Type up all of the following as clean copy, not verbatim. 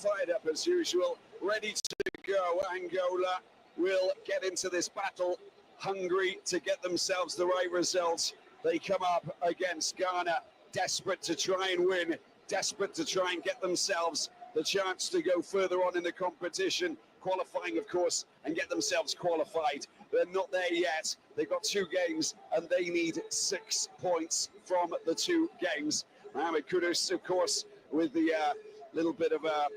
fired up as usual, ready to go. Angola will get into this battle hungry to get themselves the right results. They come up against Ghana, desperate to try and win, desperate to try and get themselves the chance to go further on in the competition, qualifying, of course, and get themselves qualified. They're not there yet. They've got 2 games and they need 6 points from the 2 games. Mohamed Kudus, of course, with the little bit of a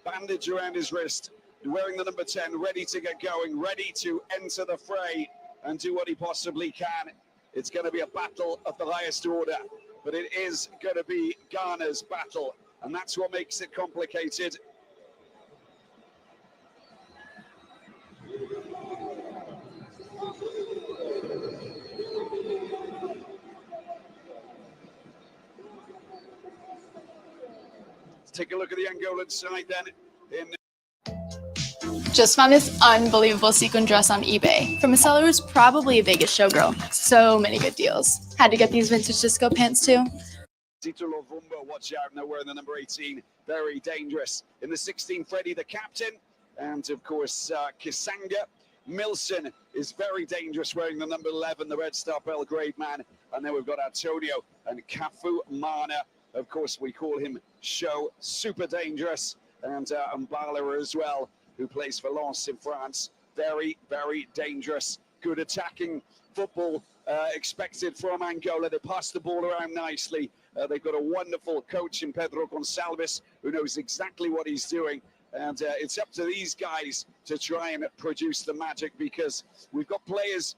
bandage around his wrist, wearing the number 10, ready to get going, ready to enter the fray and do what he possibly can. It's going to be a battle of the highest order, but it is going to be Ghana's battle, and that's what makes it complicated. Let's take a look at the Angolan side then. Just found this unbelievable sequin dress on eBay from a seller who's probably a Vegas showgirl. So many good deals. Had to get these vintage disco pants too. Tito Lovumba, watch out, now wearing the number 18, very dangerous. In the 16, Freddie, the captain, and of course, Kisanga. Milson is very dangerous, wearing the number 11, the Red Star Belgrade man. And then we've got Antonio and Kafu Mana. Of course, we call him Show, super dangerous. And Mbala as well, who plays for Lens in France. Very, very dangerous. Good attacking football expected from Angola. They pass the ball around nicely. They've got a wonderful coach in Pedro Gonçalves, who knows exactly what he's doing. And it's up to these guys to try and produce the magic, because we've got players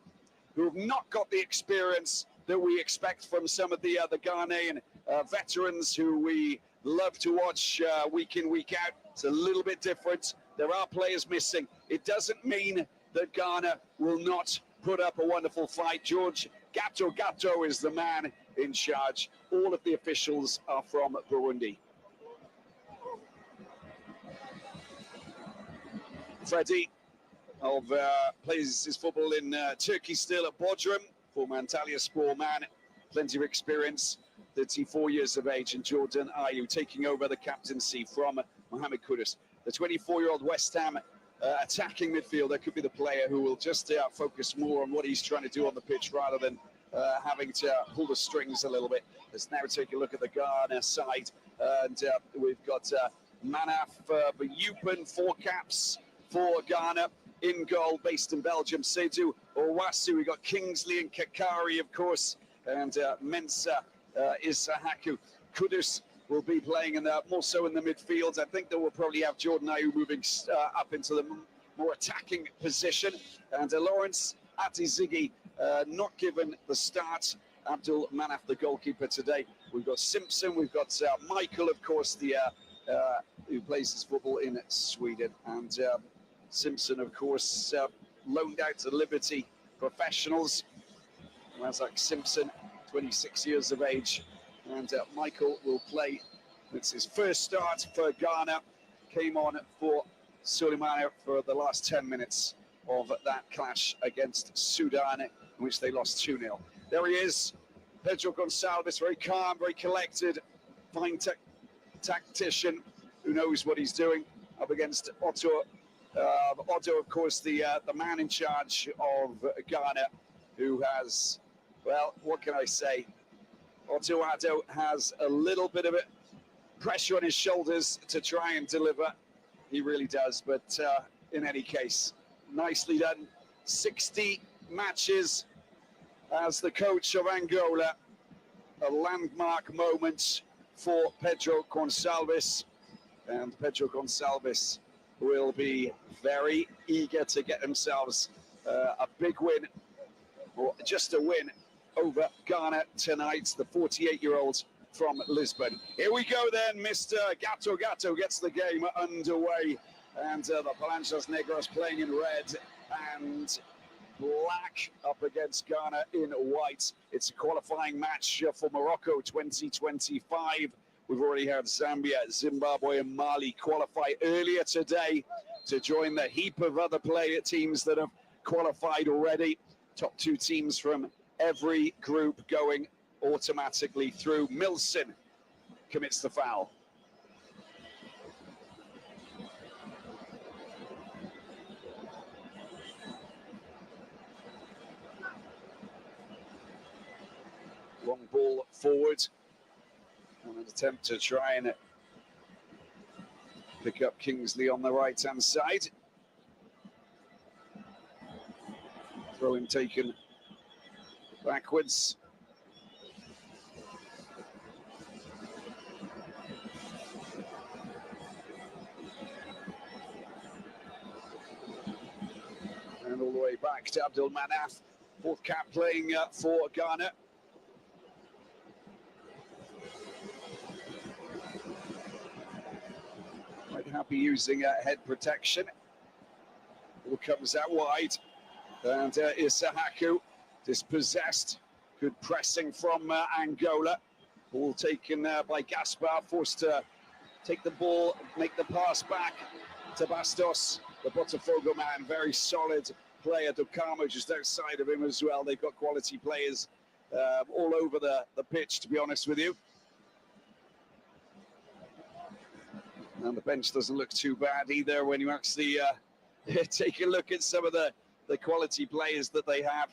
who have not got the experience that we expect from some of the Ghanaian veterans who we love to watch week in, week out. It's a little bit different. There are players missing. It doesn't mean that Ghana will not put up a wonderful fight. George Gato is the man in charge. All of the officials are from Burundi. Freddie plays his football in Turkey still at Bodrum, former Antalyaspor man, plenty of experience, 34 years of age, and Jordan Ayew taking over the captaincy from Mohamed Kudus. The 24-year-old West Ham attacking midfielder could be the player who will just focus more on what he's trying to do on the pitch rather than having to pull the strings a little bit. Let's now take a look at the Ghana side. And we've got Manaf Bayupan, 4 caps for Ghana. In goal, based in Belgium, Seydou Owasu. We've got Kingsley and Kakari, of course, and Mensah Isahaku. Kudus will be playing more so in the midfield. I think that we'll probably have Jordan Ayew moving up into the more attacking position. And Lawrence Atizigi not given the start. Abdul Manaf, the goalkeeper today. We've got Simpson, we've got Michael, of course, the who plays his football in Sweden. And Simpson, of course, loaned out to Liberty Professionals. Razak Simpson, 26 years of age. And Michael will play. It's his first start for Ghana. Came on for Suleimana for the last 10 minutes of that clash against Sudan, in which they lost 2-0. There he is, Pedro Gonçalves, very calm, very collected, fine tactician who knows what he's doing, up against Otto. Otto, of course, the man in charge of Ghana, who has, well, what can I say? Otto Addo has a little bit of pressure on his shoulders to try and deliver. He really does, but in any case, nicely done. 60 matches as the coach of Angola. A landmark moment for Pedro Gonçalves. And Pedro Gonçalves will be very eager to get themselves a big win, or just a win, over Ghana tonight. The 48-year-old from Lisbon. Here we go then. Mr. Gato gets the game underway. And the Palanchas Negros playing in red and black up against Ghana in white. It's a qualifying match for Morocco 2025. We've already had Zambia, Zimbabwe and Mali qualify earlier today to join the heap of other teams that have qualified already. Top 2 teams from every group going automatically through. Milson commits the foul. Long ball forward. On an attempt to try and pick up Kingsley on the right-hand side. Throw-in taken backwards. And all the way back to Abdul Manaf, fourth cap playing for Ghana. Quite happy using head protection. Ball comes out wide, and Isahaku dispossessed. Good pressing from Angola. Ball taken by Gaspar, forced to take the ball, make the pass back to Bastos, the Botafogo man. Very solid player. Dokamo just outside of him as well. They've got quality players all over the pitch, to be honest with you. And the bench doesn't look too bad either when you actually take a look at some of the quality players that they have.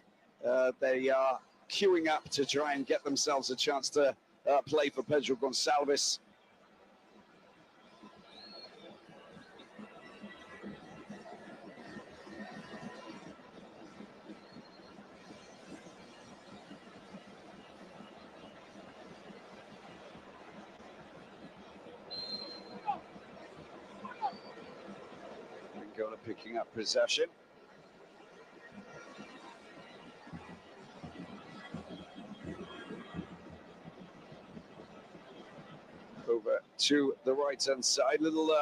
They are queuing up to try and get themselves a chance to play for Pedro Gonçalves. Angola picking up possession. Over to the right-hand side. Little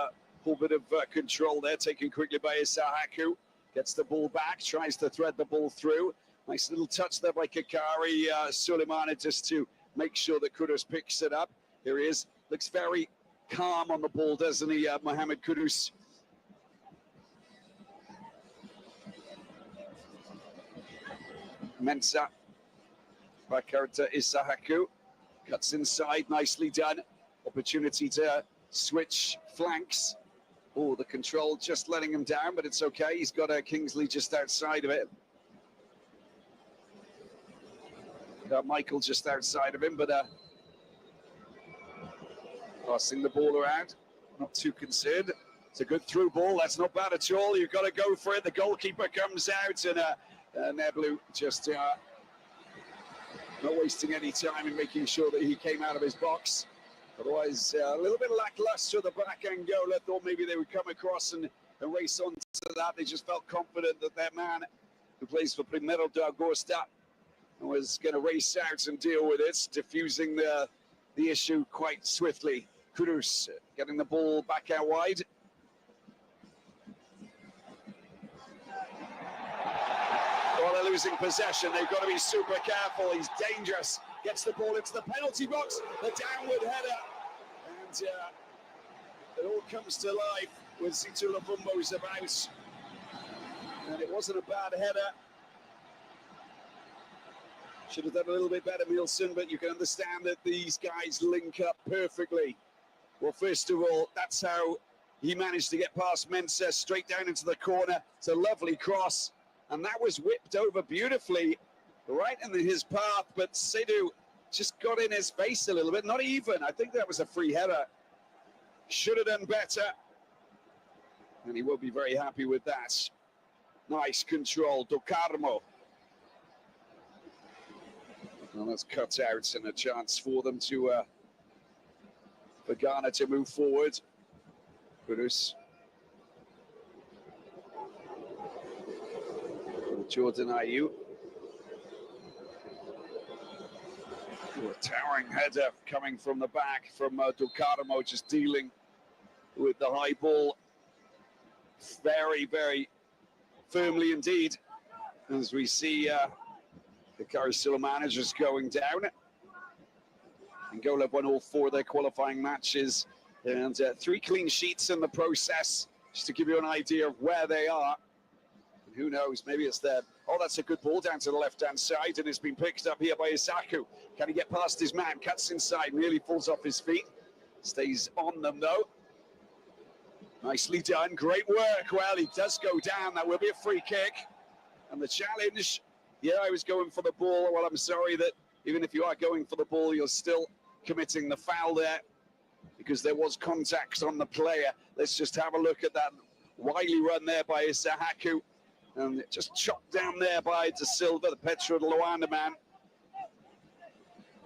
bit of control there, taken quickly by Isahaku. Gets the ball back, tries to thread the ball through. Nice little touch there by Kakari Suleimani just to make sure that Kudus picks it up. Here he is. Looks very calm on the ball, doesn't he, Mohamed Kudus? Mensah. Back out to Isahaku. Cuts inside, nicely done. Opportunity to switch flanks. Oh, the control just letting him down, but it's okay. He's got Kingsley just outside of it. Got Michael just outside of him, but passing the ball around. Not too concerned. It's a good through ball. That's not bad at all. You've got to go for it. The goalkeeper comes out, and Neblu just not wasting any time in making sure that he came out of his box. Otherwise, a little bit lackluster at the back. Angola thought maybe they would come across and race on to that. They just felt confident that their man, who plays for Primero de Agosta, was going to race out and deal with it, diffusing the issue quite swiftly. Kudus getting the ball back out wide. Well, they're losing possession. They've got to be super careful. He's dangerous. Gets the ball into the penalty box. The downward header. And it all comes to life with Situla Bumbo's about. And it wasn't a bad header. Should have done a little bit better, Nielsen, but you can understand that these guys link up perfectly. Well, first of all, that's how he managed to get past Mensah straight down into the corner. It's a lovely cross. And that was whipped over beautifully, right in his path. But Sidhu just got in his face a little bit. Not even. I think that was a free header. Should have done better. And he will be very happy with that. Nice control. Do Carmo. Well, that's cut out and a chance for them to, for Ghana to move forward. Kudus. Jordan Ayew. A towering header coming from the back from Ducarmo, just dealing with the high ball very, very firmly indeed. As we see the Suleimani just going down. Angola won all 4 of their qualifying matches and 3 clean sheets in the process, just to give you an idea of where they are. Who knows, maybe it's there. Oh, that's a good ball down to the left-hand side, and it's been picked up here by Isaku. Can he get past his man? Cuts inside, nearly falls off his feet. Stays on them, though. Nicely done, great work. Well, he does go down. That will be a free kick. And the challenge, yeah, I was going for the ball. Well, I'm sorry that even if you are going for the ball, you're still committing the foul there because there was contact on the player. Let's just have a look at that wily run there by Isahaku, and just chopped down there by De Silva, the Petro de Luanda man.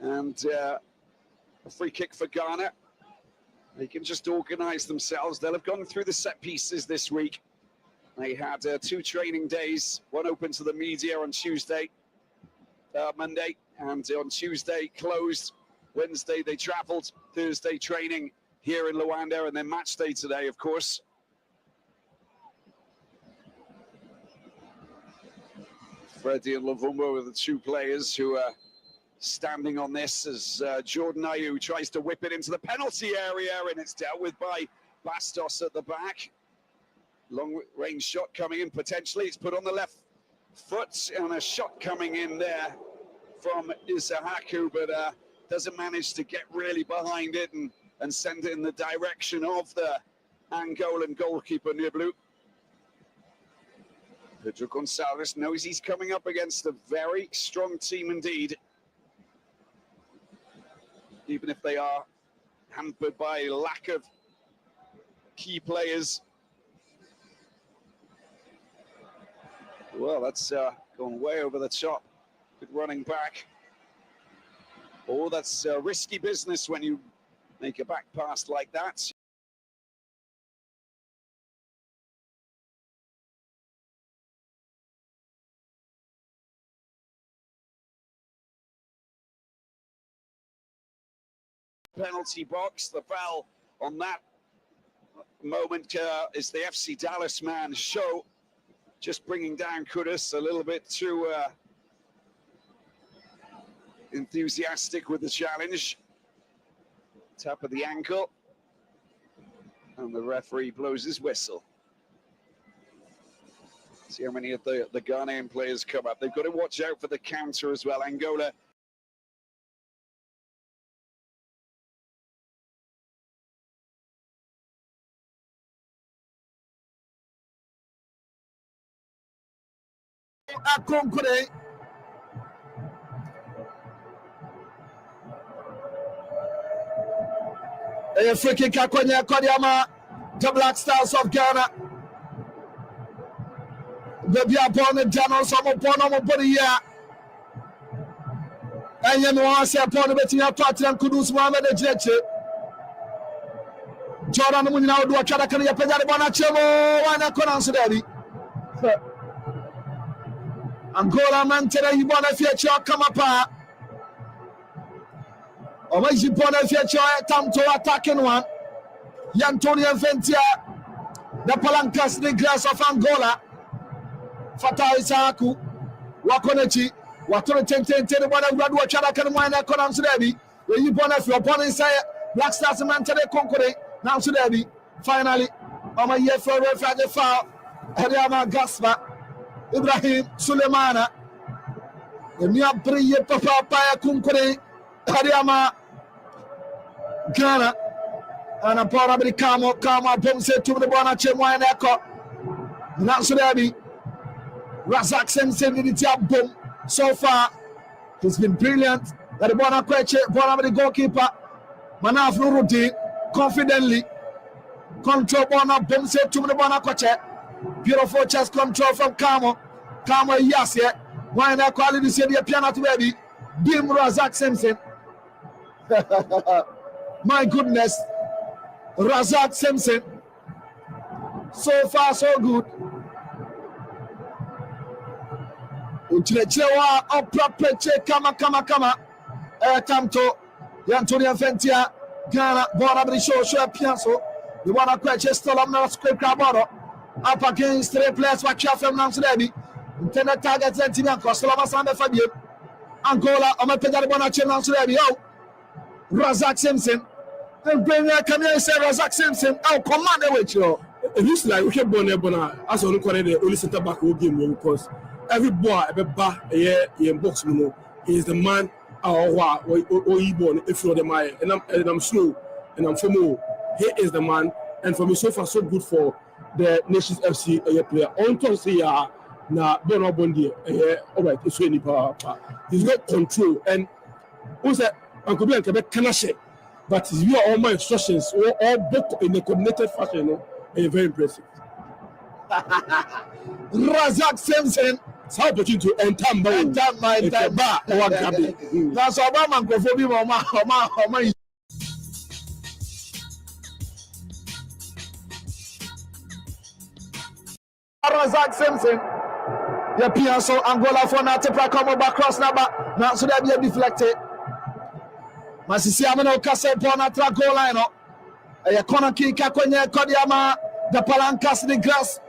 And a free kick for Ghana. They can just organise themselves. They'll have gone through the set pieces this week. They had 2 training days, one open to the media on Monday, and on Tuesday closed. Wednesday they travelled, Thursday training here in Luanda, and then match day today, of course. Freddie and Lovumbo are the 2 players who are standing on this as Jordan Ayew tries to whip it into the penalty area, and it's dealt with by Bastos at the back. Long range shot coming in potentially. It's put on the left foot, and a shot coming in there from Isahaku, but doesn't manage to get really behind it and send it in the direction of the Angolan goalkeeper, Niblu. Pedro Gonçalves knows he's coming up against a very strong team indeed, even if they are hampered by lack of key players. Well, that's gone way over the top. Good running back. Oh, that's risky business when you make a back pass like that. Penalty box. The foul on that moment is the FC Dallas man, Show, just bringing down Kudus a little bit too enthusiastic with the challenge. Tap of the ankle, and the referee blows his whistle. See how many of the Ghanaian players come up. They've got to watch out for the counter as well. Angola Afcon Qualifiers. A free kick akwanya Kodiama, the Black Stars of Ghana. Baby upon the Jano, some upon body here. And you know, I say upon the betting up party and Kudus Mohamed Jeche. Jordan Munina do a Chadakania Pedalibana Chemo, and a Conan Daddy. Angola man today, you want to feature come up. Always you want to feature time to attacking one. Yantonia Ventia, the Palancas, the glass of Angola. Fata Isahaku, Wakonechi, Watoro 10 one of Radwa Charakan Wana Conan Sudebi. Where you want to feel upon inside Black Stars man today, Concorde, now Sudebi. Finally, on my year for a flag foul, Ariama Gaspa. Ibrahim Sulemana, the Mia Priye Papa Paya Kunkure, Hadiama Ghana, and a Parabri Kama Pomse to the Bona Chemwa and Echo. Nansudabi, Razak Simpson in the boom. So far, he's been brilliant. That the Bona Queche, Bonabri goalkeeper, Manaf Nuruddin, confidently control Bona Pomse to the Bona Queche. Beautiful chest control from Kamo. Kamo, yes, yeah. Why not quality city piano to baby? Bim Razak Simpson. My goodness. Razak Simpson. So far, so good. Uchilechewa, Oprapeche, Kama. Tamto, Yantonia Ventia, Ghana, Borabri Show, Pianso. The one I quite still on the script Caboro. Up against 3 players, watch out from Nansudebi. Intended targets and Timan Costello Samba Fabio. Angola, I'm a Pedalibona Nansudebi. Oh, Razak Simpson. And bring a come say Razak Simpson. Oh, command with you. It looks like we can Bona as on the only center back who game because every boy, every bar, a box, he is the man. Or born if you're the man, and I'm slow and I'm for more. He is the man, and for me, so far, so good for the Nations FC player. On to say, na Bono Bondi, all right, it's really power. He's got control, and who said Uncle Ben can be canashe, but you are all my instructions all book in a coordinated fashion, you know, and very impressive. Razak Simpson. How opportunity to enter bar or grab. That's Obama Kofobi Mama. Razak Simpson. The Piasso Angola for now to come back cross number. Now so that be deflected. Masisi ameno kase pona tra goal line. A corner kick kwenye Kodiama. The Palancas the grass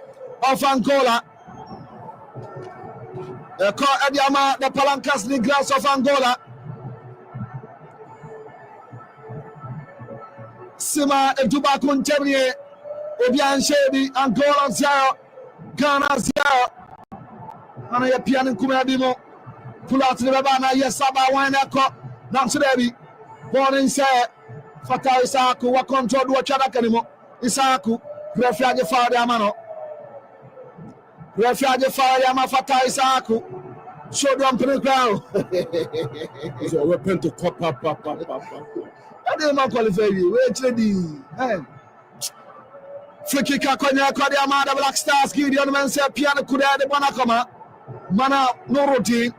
of Angola. The Palancas the grass of Angola. Sima Eduba Kuntemie. Obian Shebi Angola 0. Ghana 0. And a piano Kumadimo. Pull out to the Babana. Yes, Saba wine echo. Now to Debbie. Born in say Fata Isaku. What control do a Chadakanimo? Isaku. Refuge fire Yamano. Refuge fire Yama Fata Isaku. Show them to the ground. It's a weapon to cop up. I didn't know qualify you. Wait, lady. Free kick Konya Kodiama, the Black Stars, Gideon Man said piano Kuda de Bonacoma. Mana no routine.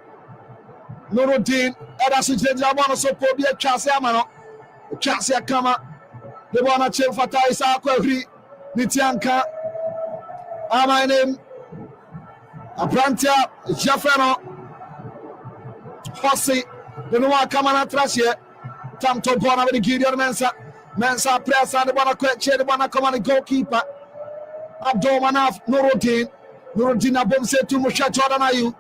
No routine. Edasi Jabana so pobia Chasiamano. Chasia Kama. The Bona Chim Fata Isaku. Nitianka, my name, Aprantia, Jafrano, Hossi, the Noah Kamana Trashia, Tamto Bona with the Gideon Mensa press and the Bona Quetche, the Bona Command goalkeeper, Abdo Manaf, Nuruddin, Abum said to Musha Jordan Ayew,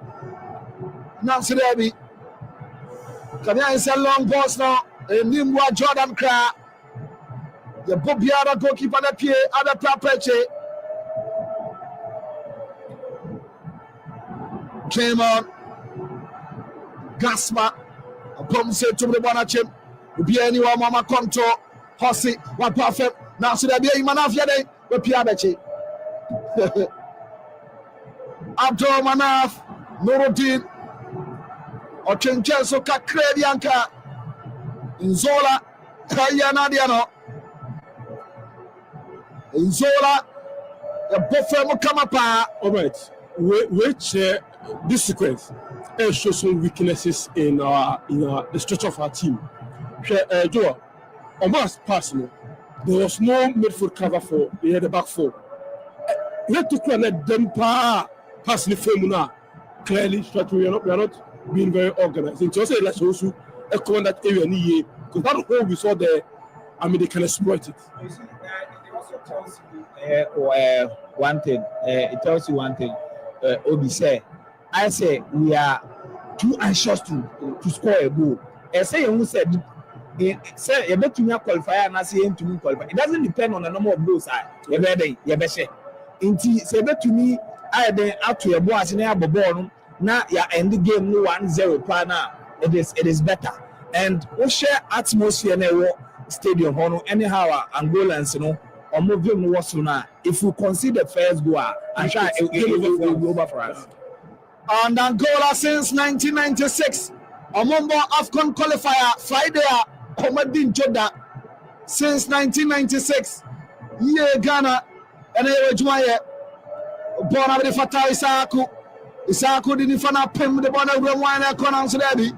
Nancy Debbie. Come here, it's a long boss now, Nimwa Jordan Kra. The Bobiara goalkeeper the Pierre, other Prapeche. Came on. Gasma. A bomb said to the Bonachim. Be anyone, Mama Conto. Hossi. One perfect. Now, so there be a Manaf Yade. The Piabeche. Abdul Manaf. Nuruddin. Ochencheso Kakredianka. Nzola. Kayana Diano. Nzola, the buffet come up. All right, which this sequence shows some weaknesses in the structure of our team. Joe, almost personal, there was no midfield cover for the back four. We had to connect them pass the formula clearly. We are not being very organized. It's also like also a command that area because that hole we saw there. I mean, they can exploit it. Tells you one thing. It tells you one thing. Obi say, I say we are too anxious to score a goal. I say you said, say you bet to me qualifier and I say to me qualify. It doesn't depend on the number of goals. You better, you better. Inti say bet to me. I then out to your boss in a ball. Now you end the game 1-0 partner. It is better. And we share atmosphere in a stadium. Anyhow, Angolans, you know. If we concede the first goal, I'm sure it will be over for us. And Angola since 1996, Omombo Afcon Qualifier, Friday, Omadin Joda, since 1996, Ghana, and Jumaye, born of the Fata Isaku didn't find a pin with the Bona Wine Conan Sudadi,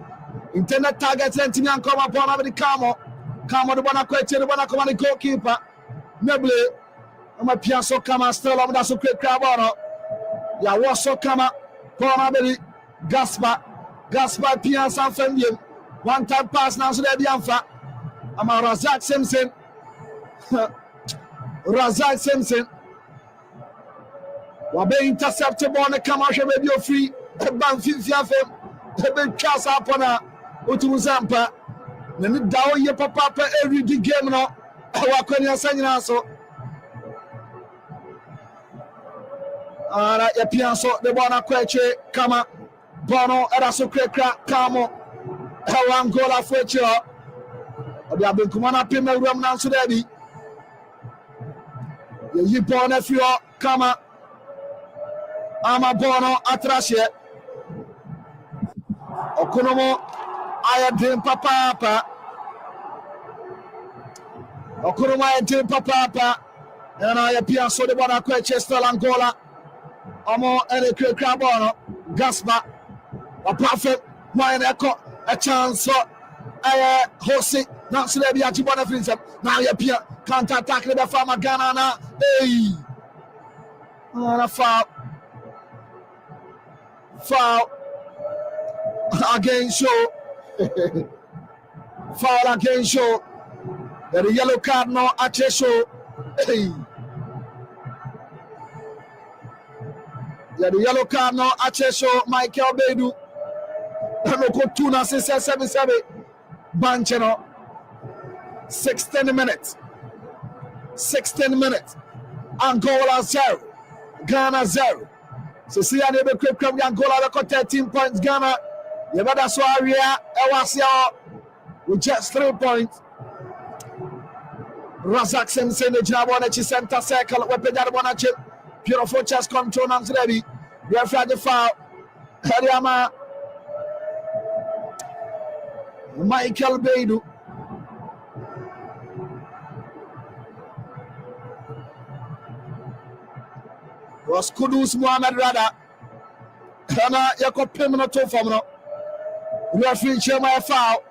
intended targets and Tinian come upon of the Camo the Bona Quetche, the Bona Command goalkeeper. Neble, I'm a Piasso Kama, still on the Sucre Crabano. Ya was so Kama, Ponabeli, Gaspar, Piasso Fembian. One time pass now, so they're the Amfa. I'm a Razak Simpson. Wabe intercepted on the commercial radio free. The band 50 of him. The big cast up on a Utumuzampa. Then the Dow ye papa every game now. Wakwenya sanyina so ara ya Piasso de Bona Quetche Kama Bono era so krekra Kamo Angola Fetcho obi abenkumana pema rum na so dabi ye Bona Fio Kama Ama Bono Atrashe Okonomo Ayadin Papa. Okuruma Ayadin Papa. And I appear so the one I quite Chester Angola. Omo Ene Krabono. Gaspa. A perfect. Why a chance for Jose. Now, so there be a Chibona Friendship. Now you appear. Can't attack the farmer Ghana now. Hey. On a foul. Foul. Again, show. Foul again, show. The yellow card now at show. Hey. The yellow card now at show. Michael Bedu. Look Tuna 677. Bancheno. 16 minutes. 16 minutes. Angola 0. Ghana 0. So see how they be quick from Angola. They got 13 points. Ghana. You better so area. With just 3 points. Razak Simpson, the Jabona center circle. Weapon that one chip. Beautiful chest control and ready. We have had the foul. Hadiama. Michael Bedu. Was Kudus Mohamed Rada. Kana Yako Pimino to Famino. Referee Chema foul.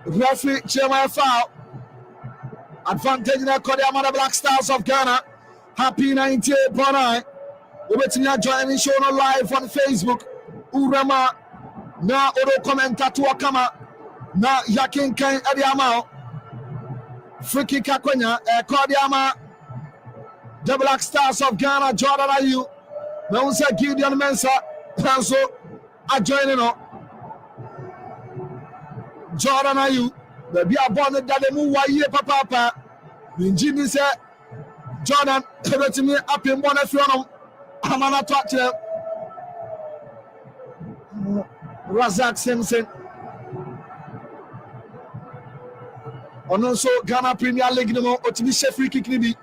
Referee Chema foul. Advantage in the Kodiyama Black Stars of Ghana. Happy 98.9. We're waiting to join me show live on Facebook. Urama na Oro commentator Wakama na Yakin Kain Adiamao. Friki Kakwenya, Kodiyama, the Black Stars of Ghana, Jordan Ayew. Now say Gideon Mensah, Tanso, I join in. Jordan Ayew, the be a bonnet that they move 1 year, Papa. The engineer said, Jordan, let me up in one of them. I'm not touching them. Razak Simpson. And also Ghana Premier League no more Otimi free kick ni bi.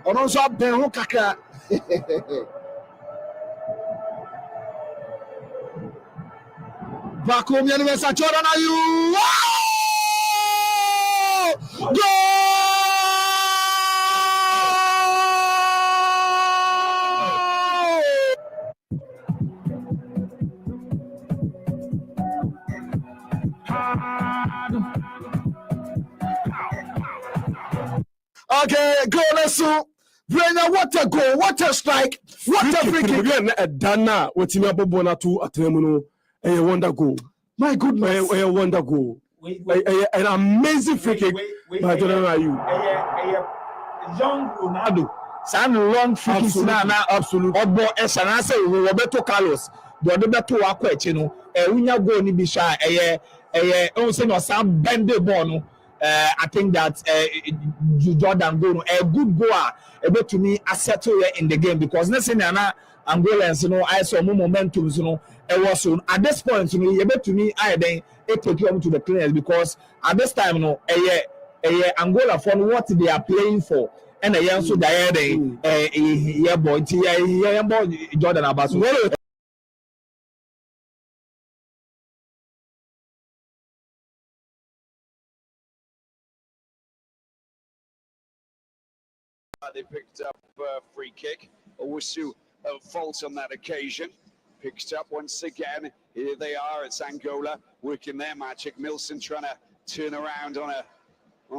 And also Ben kakra. Back home Mensah Jordan Ayew. Goal! Okay, go let's go. Brenna, what a goal, what a strike, what a free kick. Dana, what you have bona to Atemuno, a wonder goal. My goodness, a wonder goal. An amazing free kick by Jordan Ayew. Young Ronaldo. San long free kick na absolute. Obo Esanase Roberto Carlos. The other beto Aquachino. Unya goal ni bisha. On say no Sam bende bono. I think that Jordan go a good goal able to me settle in the game because next thing Angolans, I saw more momentum, it was soon at this point, able to me, I then take them to the clearance because at this time, Angola for what they are playing for, and a young so yeah, boy, Jordan Abasu. They picked up a free kick. Owusu fault on that occasion. Picked up once again. Here they are. It's Angola working their magic. Milson trying to turn around on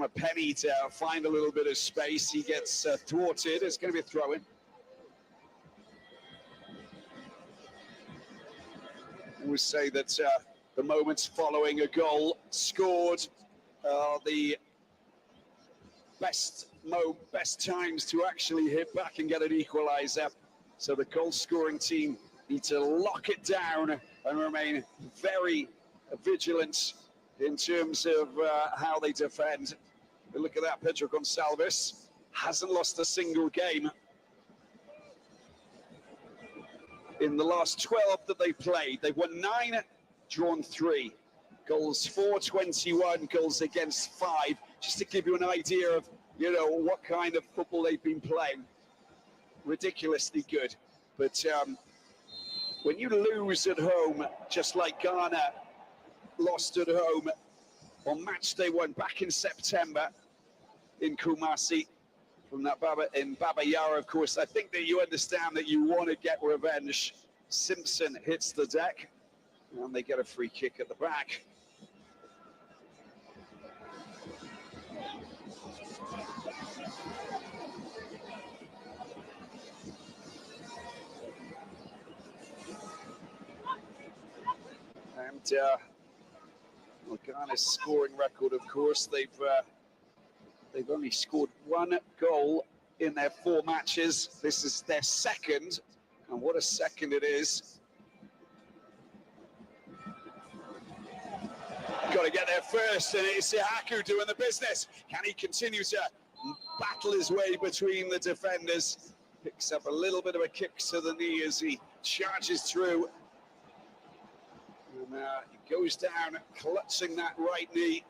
a penny to find a little bit of space. He gets thwarted. It's going to be a throw-in. We say that the moments following a goal scored are the best times to actually hit back and get an equalizer. So the goal-scoring team need to lock it down and remain very vigilant in terms of how they defend. But look at that, Pedro Gonçalves hasn't lost a single game in the last 12 that they played. They've won 9, drawn 3. Goals for 21, goals against 5. Just to give you an idea of what kind of football they've been playing. Ridiculously good. But when you lose at home, just like Ghana lost at home on Matchday 1 back in September in Kumasi, from that Baba Yara, of course, I think that you understand that you want to get revenge. Simpson hits the deck, and they get a free kick at the back. And Ghana's scoring record, of course, they've only scored 1 goal in their 4 matches. This is their second, and what a second it is. Got to get there first, and it's Ayew doing the business. Can he continue to battle his way between the defenders? Picks up a little bit of a kick to the knee as he charges through. And he goes down, clutching that right knee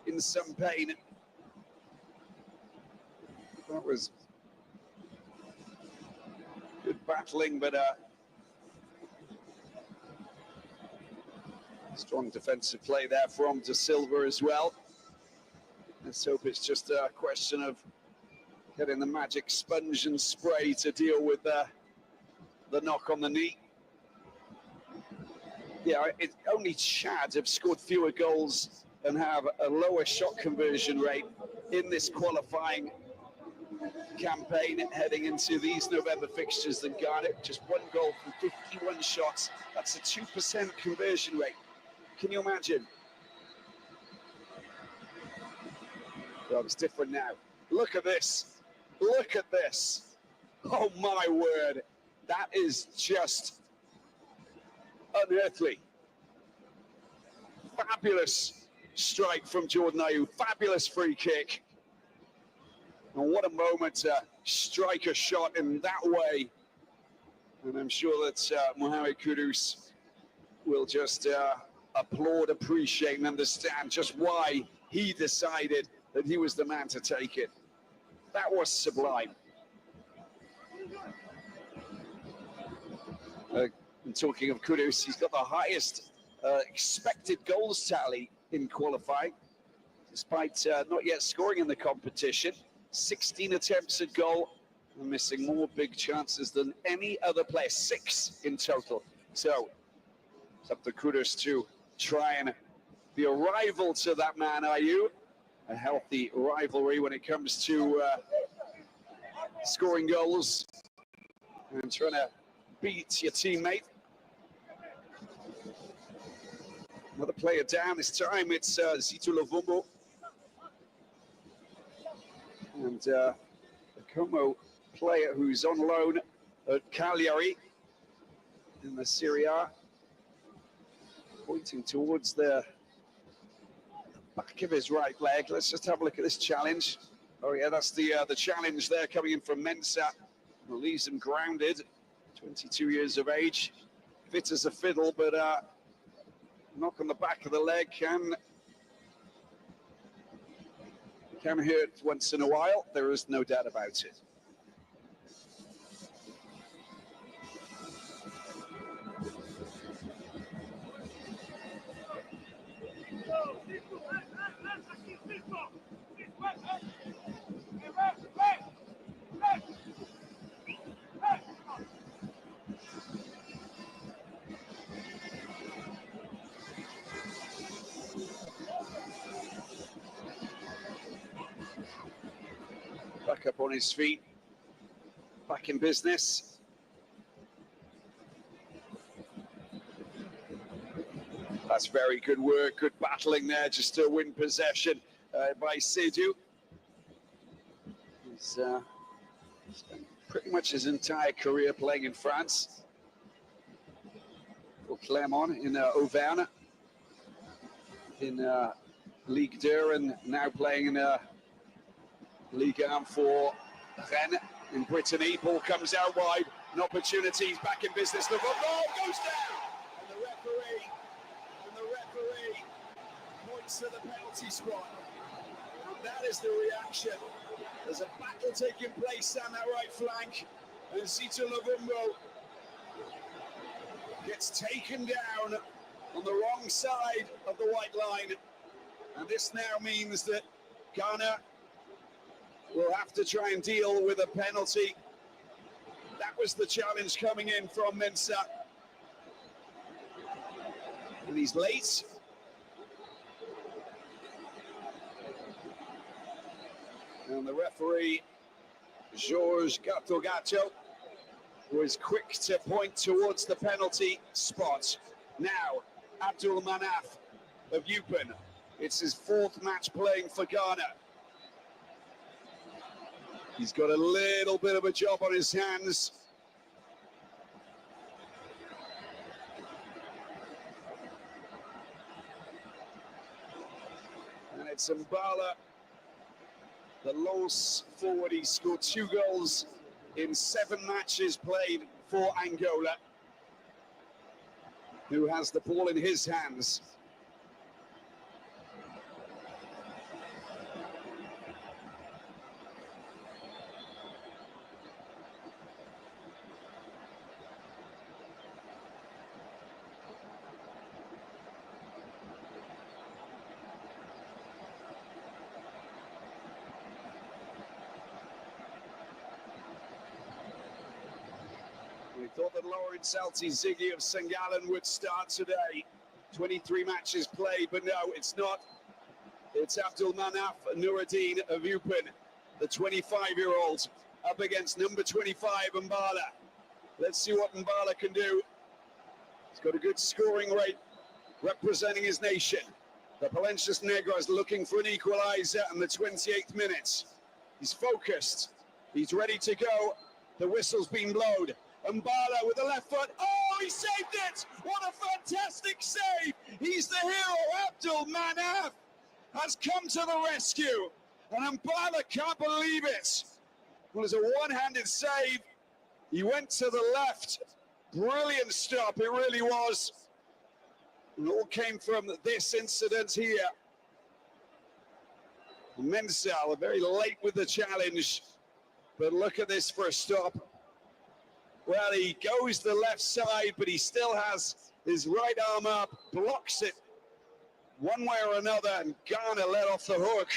in some pain. That was good battling, but strong defensive play there from De Silva as well. Let's hope it's just a question of getting the magic sponge and spray to deal with the knock on the knee. Yeah, only Chad have scored fewer goals and have a lower shot conversion rate in this qualifying campaign heading into these November fixtures than Ghana. Just 1 goal from 51 shots. That's a 2% conversion rate. Can you imagine? Well, it's different now. Look at this. Look at this. Oh my word. That is just unearthly. Fabulous strike from Jordan Ayew. Fabulous free kick. And what a moment to strike a shot in that way. And I'm sure that Mohamed Kudus will just applaud, appreciate, and understand just why he decided that he was the man to take it. That was sublime. And talking of Kudus, he's got the highest expected goals tally in qualifying, despite not yet scoring in the competition. 16 attempts at goal, and missing more big chances than any other player, 6 in total. So it's up to Kudus to try and be a rival to that man Ayew. A healthy rivalry when it comes to scoring goals and trying to beat your teammate. Another player down, this time it's Zitu Lovumbo. And a Como player who's on loan at Cagliari in the Serie A, pointing towards the back of his right leg. Let's just have a look at this challenge. Oh yeah, that's the challenge there coming in from Mensah. Leaves him grounded, 22 years of age, fit as a fiddle, but knock on the back of the leg can hurt once in a while. There is no doubt about it. Back up on his feet, back in business. That's very good work, good battling there, just to win possession by Seydou. He's spent pretty much his entire career playing in France for Clermont in Auvergne, in Ligue 2, and now playing in Ligue 1 for Rennes in Brittany. Ball comes out wide, an opportunity, he's back in business. The ball goes down, and the referee points to the penalty spot. And that is the reaction. There's a battle taking place down that right flank, and Zitu Lovumbo gets taken down on the wrong side of the white line. And this now means that Ghana will have to try and deal with a penalty. That was the challenge coming in from Mensah. And he's late. And the referee, Georges Gatto, was quick to point towards the penalty spot. Now, Abdul Manaf of Eupen. It's his 4th match playing for Ghana. He's got a little bit of a job on his hands. And it's Mbala, the Los forward. He scored 2 goals in 7 matches played for Angola, who has the ball in his hands. We thought that Lawrence Ziggy of St. Gallen would start today. 23 matches played, but no, it's not. It's Abdul Manaf Nuruddin of Eupen, the 25-year-old, up against number 25, Mbala. Let's see what Mbala can do. He's got a good scoring rate, representing his nation. The Palencias Negros looking for an equalizer in the 28th minute. He's focused. He's ready to go. The whistle's been blown. Mbala with the left foot. Oh, he saved it! What a fantastic save! He's the hero. Abdul Manaf has come to the rescue. And Mbala can't believe it. Well, it's a one-handed save. He went to the left. Brilliant stop, it really was. It all came from this incident here. Mensah very late with the challenge. But look at this for a stop. Well, he goes the left side, but he still has his right arm up, blocks it one way or another, and Ghana let off the hook.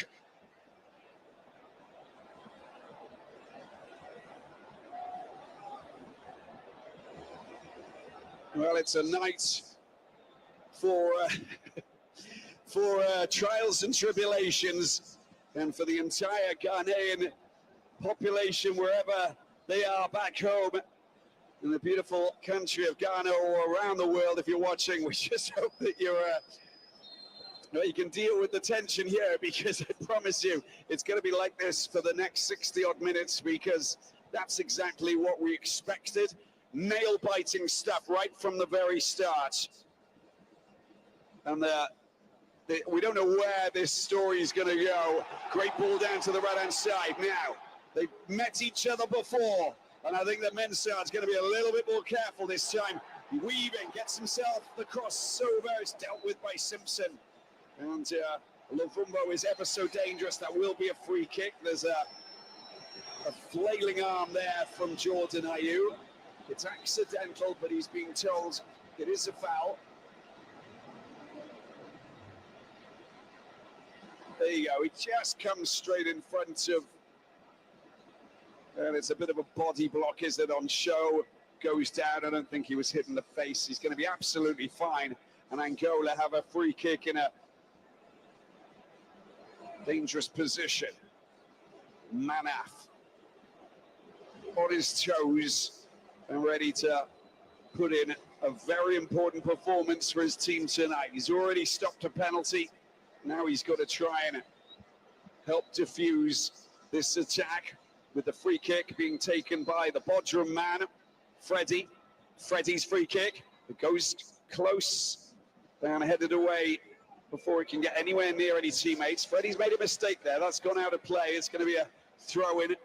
Well, it's a night for trials and tribulations, and for the entire Ghanaian population, wherever they are back home in the beautiful country of Ghana or around the world. If you're watching, we just hope that you can deal with the tension here, because I promise you it's going to be like this for the next 60 odd minutes, because that's exactly what we expected. Nail-biting stuff right from the very start. And we don't know where this story is going to go. Great ball down to the right-hand side. Now, they've met each other before, and I think that Mensah is going to be a little bit more careful this time. Weaving, gets himself the crossover. It's dealt with by Simpson. And Lovumbo is ever so dangerous. That will be a free kick. There's a flailing arm there from Jordan Ayew. It's accidental, but he's being told it is a foul. There you go. He just comes straight in front of, and it's a bit of a body block, is it, on show. Goes down. I don't think he was hit in the face. He's going to be absolutely fine. And Angola have a free kick in a dangerous position. Manaf on his toes and ready to put in a very important performance for his team tonight. He's already stopped a penalty. Now he's got to try and help diffuse this attack, with the free kick being taken by the Bodrum man, Freddie. Freddie's free kick. It goes close and headed away before it can get anywhere near any teammates. Freddie's made a mistake there. That's gone out of play. It's going to be a throw-in.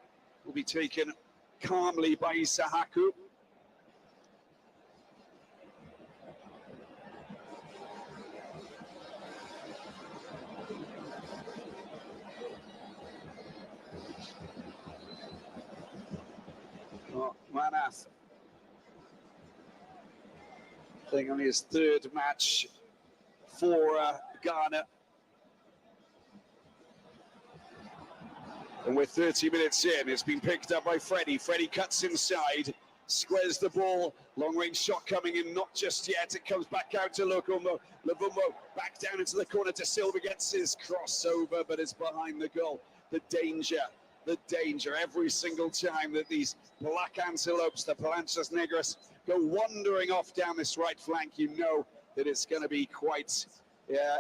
Will be taken calmly by Isahaku. Oh, Manaf. playing only his third match for Ghana. And we're 30 minutes in. It's been picked up by Freddie. Freddie cuts inside, squares the ball. Long-range shot coming in, not just yet. It comes back out to Luvumbo. Luvumbo back down into the corner. De Silva gets his crossover, but it's behind the goal. The danger every single time that these black antelopes, the Palanchas Negras, go wandering off down this right flank, you know that it's going to be quite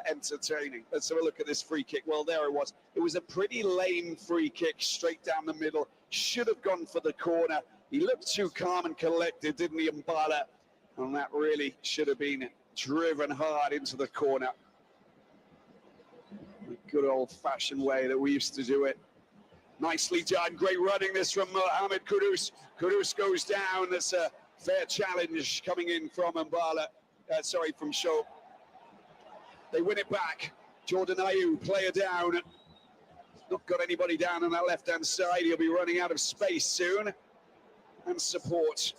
entertaining. Let's have a look at this free kick. Well, there it was. It was a pretty lame free kick straight down the middle. Should have gone for the corner. He looked too calm and collected, didn't he, Mbala? And that really should have been driven hard into the corner. The good old-fashioned way that we used to do it. Nicely done. Great running this from Mohamed Kudus. Kudus goes down. That's a fair challenge coming in from Mbala. From Shaw. They win it back. Jordan Ayew, player down. Not got anybody down on that left-hand side. He'll be running out of space soon. And support.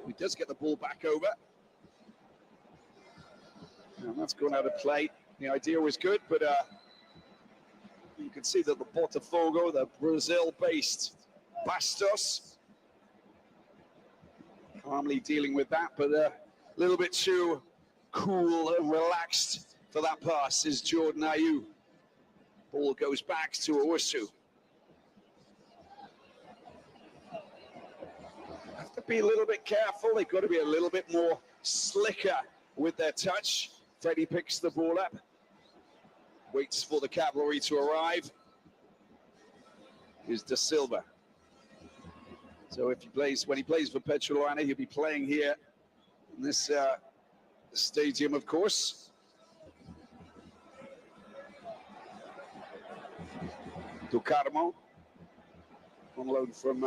He does get the ball back over. And that's gone out of play. The idea was good, but you can see that the Botafogo, the Brazil-based Bastos, calmly dealing with that, but a little bit too cool and relaxed for that pass is Jordan Ayew. Ball goes back to Owusu. Have to be a little bit careful. They've got to be a little bit more slicker with their touch. Freddie picks the ball up, waits for the cavalry to arrive. Here's De Silva. So when he plays for Petrolana, he'll be playing here in this stadium, of course. Do Carmo, on loan from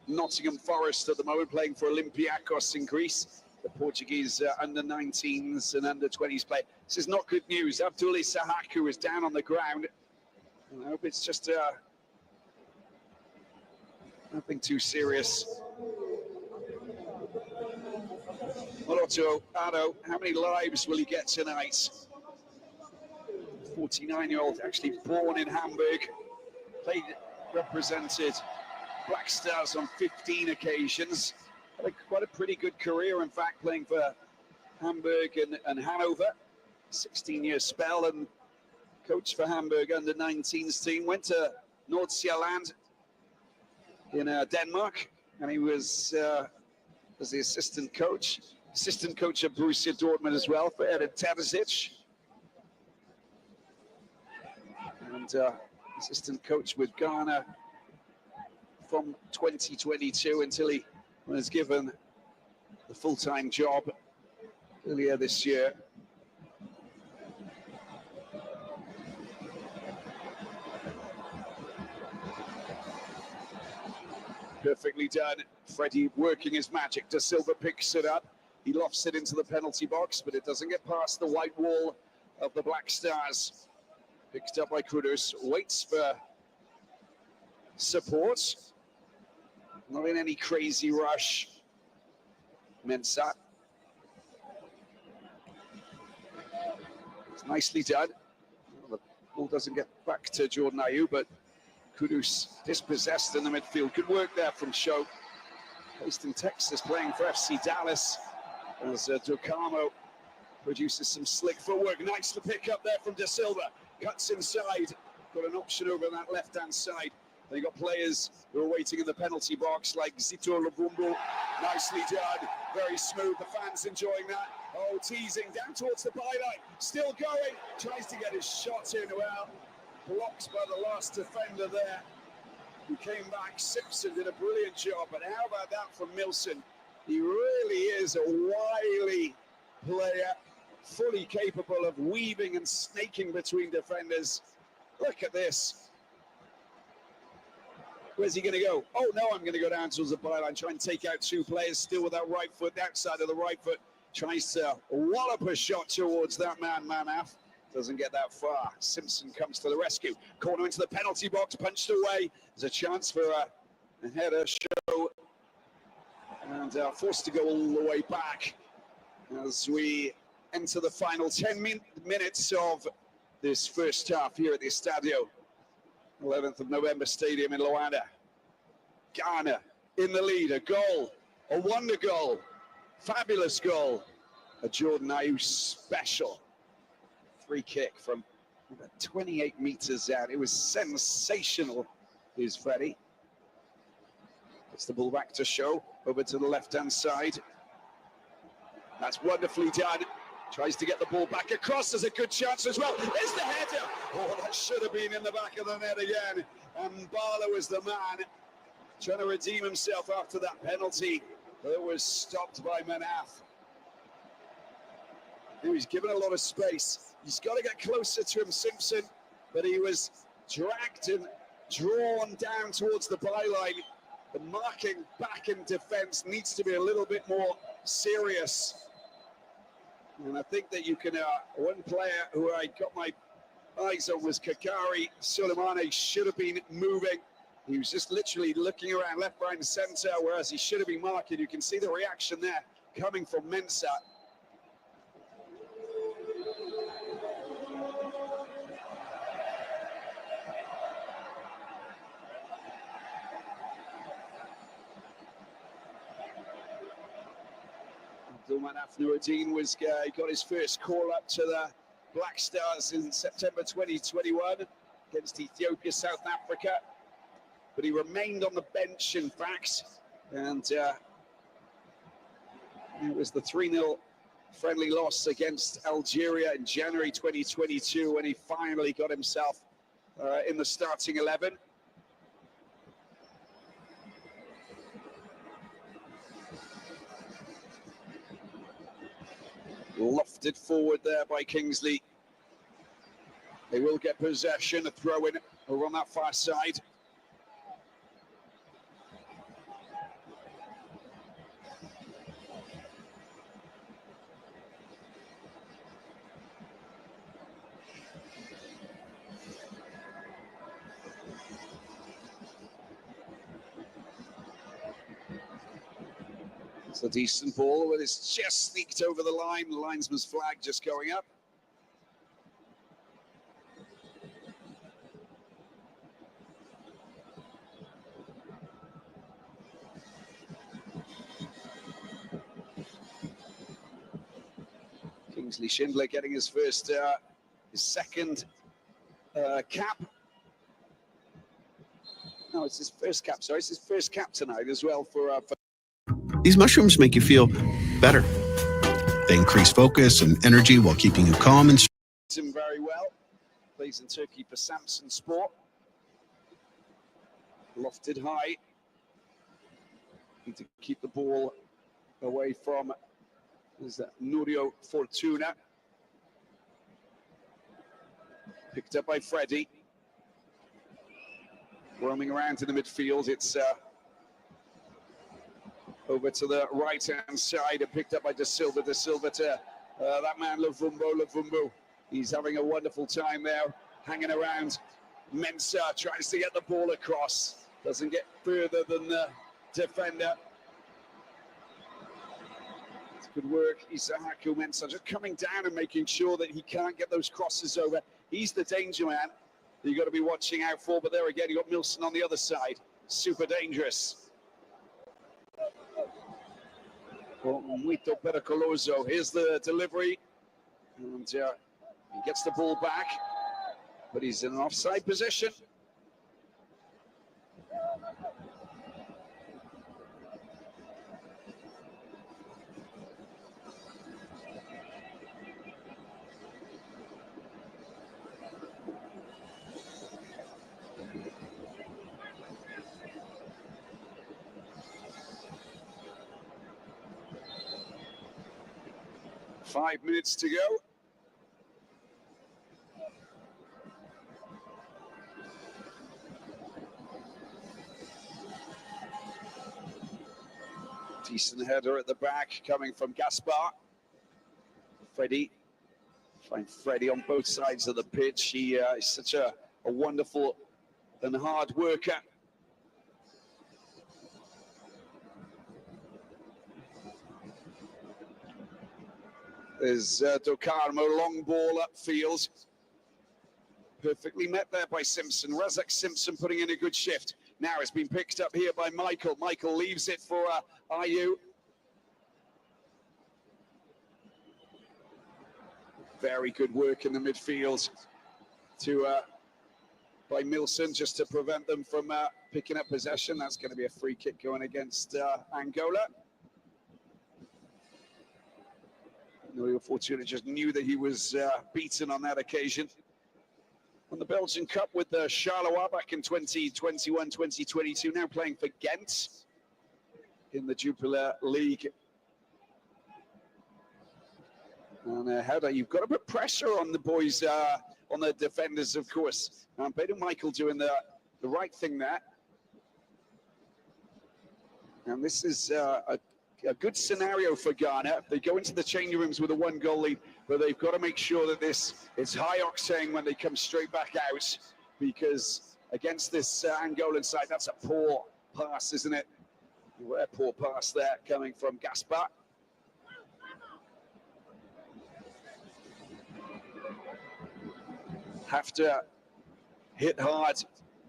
Nottingham Forest at the moment, playing for Olympiacos in Greece. The Portuguese under-19s and under-20s play. This is not good news. Abdoulaye Sahaku is down on the ground. I hope it's just nothing too serious. Moloto Ado, how many lives will he get tonight? 49-year-old, actually born in Hamburg, represented Black Stars on 15 occasions. Had quite a pretty good career, in fact, playing for Hamburg and Hanover. 16-year spell, and coach for Hamburg under-19s team. Went to Nordsjælland in Denmark, and he was the assistant coach of Borussia Dortmund as well for Edin Terzic. And assistant coach with Ghana from 2022 until he was given the full-time job earlier this year. Perfectly done. Freddie working his magic. De Silva picks it up. He lofts it into the penalty box, but it doesn't get past the white wall of the Black Stars. Picked up by Kudus. Waits for support. Not in any crazy rush. Mensah. It's nicely done. Well, the ball doesn't get back to Jordan Ayew, but Kudus dispossessed in the midfield. Good work there from Shaw. Based in Texas, playing for FC Dallas, as Docamo produces some slick footwork. Nice to pick up there from De Silva. Cuts inside. Got an option over on that left-hand side. They got players who are waiting in the penalty box, like Zito Lubumbo. Nicely done. Very smooth. The fans enjoying that. Oh, teasing down towards the byline. Still going. Tries to get his shot in. Well, blocked by the last defender there, who came back. Simpson did a brilliant job, but how about that from Milson? He really is a wily player, fully capable of weaving and snaking between defenders. Look at this. Where's he going to go? Oh, no, I'm going to go down towards the byline, try and take out two players, still with that right foot, the outside of the right foot. Tries to wallop a shot towards that man, Manaf. Doesn't get that far. Simpson comes to the rescue. Corner into the penalty box, punched away. There's a chance for a header. Show and forced to go all the way back as we enter the final 10 minutes of this first half here at the Estadio 11th of November Stadium in Luanda. Ghana in the lead, a goal, a wonder goal, fabulous goal, a Jordan Ayew special free kick from about 28 meters out. It was sensational, is Freddie. It's the ball back to Show, over to the left-hand side. That's wonderfully done. Tries to get the ball back across. There's a good chance as well. There's the header. Oh, that should have been in the back of the net again. And Bala was the man trying to redeem himself after that penalty that was stopped by Manaf. He was given a lot of space. He's got to get closer to him, Simpson, but he was dragged and drawn down towards the byline. The marking back in defence needs to be a little bit more serious. And I think that you can, one player who I got my eyes on was Kakari Suleimane. Should have been moving. He was just literally looking around left, right and centre, whereas he should have been marking. You can see the reaction there coming from Mensah. Manaf Nuruddin was got his first call up to the Black Stars in September 2021 against Ethiopia, South Africa, but he remained on the bench, in fact, and it was the 3-0 friendly loss against Algeria in January 2022 when he finally got himself in the starting 11. Lofted forward there by Kingsley. They will get possession, a throw in over on that far side. It's a decent ball, but it's just sneaked over the line. The linesman's flag just going up. Kingsley Schindler getting his first, his second cap. No, it's his first cap. Sorry, it's his first cap tonight as well for. These mushrooms make you feel better. They increase focus and energy while keeping you calm and him very well. Plays in Turkey for Samson Sport. Lofted high. Need to keep the ball away from, is that Nurio Fortuna. Picked up by Freddie. Roaming around in the midfield. It's over to the right-hand side and picked up by De Silva. De Silva to that man, Luvumbo. He's having a wonderful time there, hanging around. Mensah tries to get the ball across. Doesn't get further than the defender. It's good work. Isahaku Mensah just coming down and making sure that he can't get those crosses over. He's the danger man that you've got to be watching out for. But there again, you've got Milson on the other side. Super dangerous. Muito pericoloso. Here's the delivery, and he gets the ball back, but he's in an offside position. Five minutes to go. Decent header at the back coming from Gaspar. Freddie. Find Freddie on both sides of the pitch. He is such a wonderful and hard worker. There's Dokarmo, long ball upfield. Perfectly met there by Simpson. Razak Simpson putting in a good shift. Now it's been picked up here by Michael. Michael leaves it for Ayew. Very good work in the midfield by Milson, just to prevent them from picking up possession. That's going to be a free kick going against Angola. Nouriel Fortuna just knew that he was beaten on that occasion. On the Belgian Cup with the Charleroi back in 2021-2022, now playing for Ghent in the Jupiler League. And Heather, you've got to put pressure on the boys, on the defenders, of course. Peter Michael doing the right thing there. And this is a good scenario for Ghana. They go into the changing rooms with a 1-goal lead, but they've got to make sure that it's high octane when they come straight back out, because against this Angolan side, that's a poor pass, isn't it? A poor pass there coming from Gaspar. Have to hit hard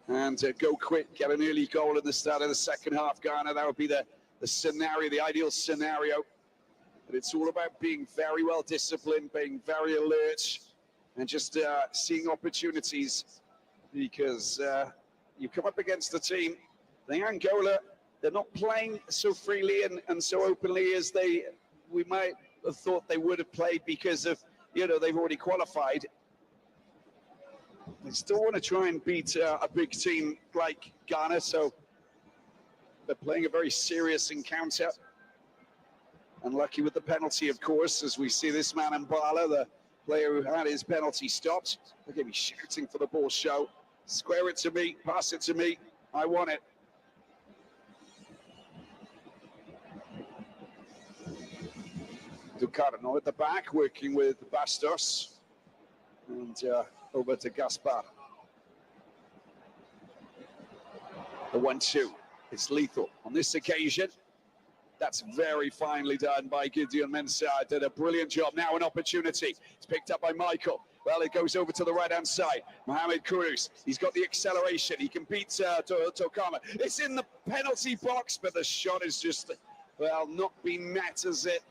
and go quick, get an early goal at the start of the second half, Ghana. That would be the scenario, the ideal scenario. But it's all about being very well disciplined, being very alert, and just seeing opportunities, because you come up against a team, the Angola, they're not playing so freely and so openly as we might have thought they would have played, because of, they've already qualified. They still want to try and beat a big team like Ghana, so they're playing a very serious encounter. Unlucky with the penalty, of course, as we see this man Mbala, the player who had his penalty stopped. They're going to be shouting for the ball show. Square it to me, pass it to me, I want it. Ducarno at the back, working with Bastos. And over to Gaspar. The 1-2. It's lethal on this occasion. That's very finely done by Gideon Mensah. Did a brilliant job. Now an opportunity. It's picked up by Michael. Well, it goes over to the right-hand side. Mohamed Kudus. He's got the acceleration. He can beat Tokama. It's in the penalty box, but the shot is just, well, not being met, as it?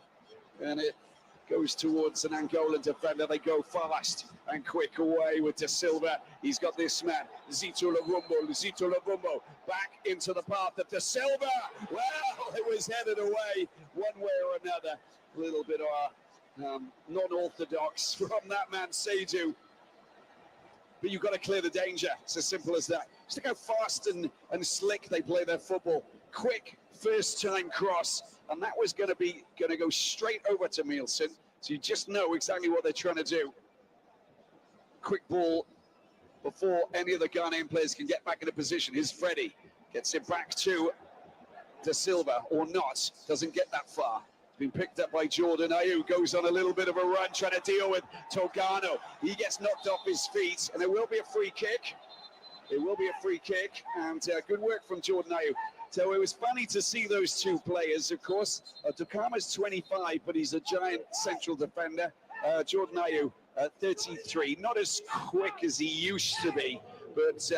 And it goes towards an Angolan defender. They go fast and quick away with De Silva. He's got this man, Zito Luvumbo, back into the path of De Silva. Well, it was headed away one way or another. A little bit of non-orthodox from that man, Seydou. But you've got to clear the danger. It's as simple as that. Just look how fast and slick they play their football. Quick first-time cross. And that was going to go straight over to Nielsen. So you just know exactly what they're trying to do. Quick ball before any of the Ghanaian players can get back into position. Here's Freddie. Gets it back to De Silva, or not. Doesn't get that far. It's been picked up by Jordan Ayew. Goes on a little bit of a run, trying to deal with Togano. He gets knocked off his feet, and there will be a free kick. It will be a free kick, and good work from Jordan Ayew. So it was funny to see those two players, of course. Tokama's 25, but he's a giant central defender. Jordan Ayew, 33. Not as quick as he used to be, but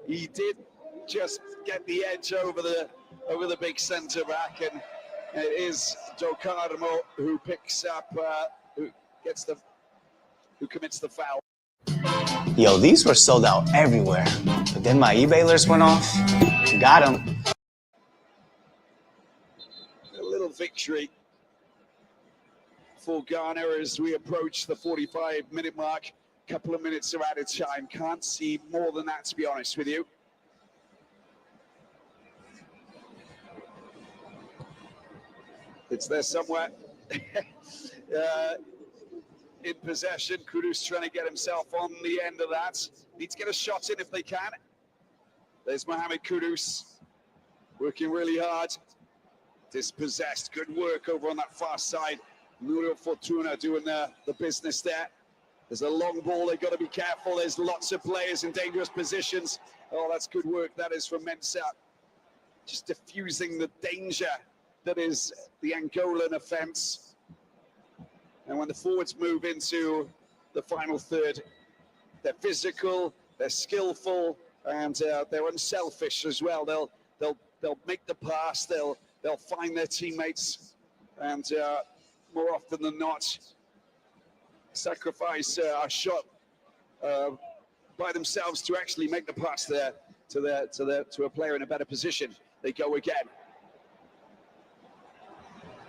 he did just get the edge over the big centre back, and it is Dokarmo who picks up, who commits the foul. Yo, these were sold out everywhere, but then my eBay alerts went off. Got them. A little victory for Ghana as we approach the 45-minute mark. Couple of minutes are out of time. Can't see more than that, to be honest with you. It's there somewhere. In possession. Kudus trying to get himself on the end of that. Need to get a shot in if they can. There's Mohamed Kudus working really hard. Dispossessed. Good work over on that far side. Nouriel Fortuna doing the business there. There's a long ball. They've got to be careful. There's lots of players in dangerous positions. Oh, that's good work. That is from Mensah. Just diffusing the danger that is the Angolan offence. And when the forwards move into the final third, they're physical, they're skillful, and they're unselfish as well. They'll make the pass, they'll find their teammates, and more often than not, sacrifice a shot by themselves to actually make the pass there to a player in a better position. They go again.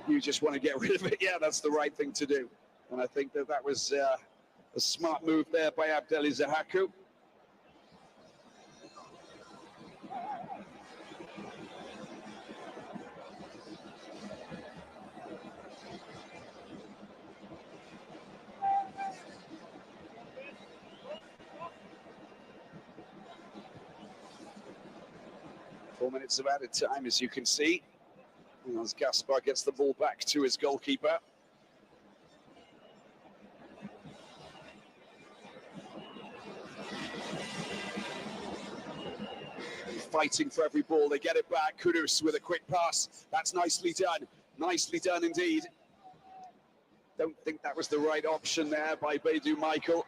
You just want to get rid of it. Yeah, that's the right thing to do. And I think that was a smart move there by Abdelaziz Zahaku. Four minutes of added time, as you can see, as Gaspar gets the ball back to his goalkeeper. Fighting for every ball, they get it back. Kudus with a quick pass. That's nicely done indeed. Don't think that was the right option there by Beidou Michael.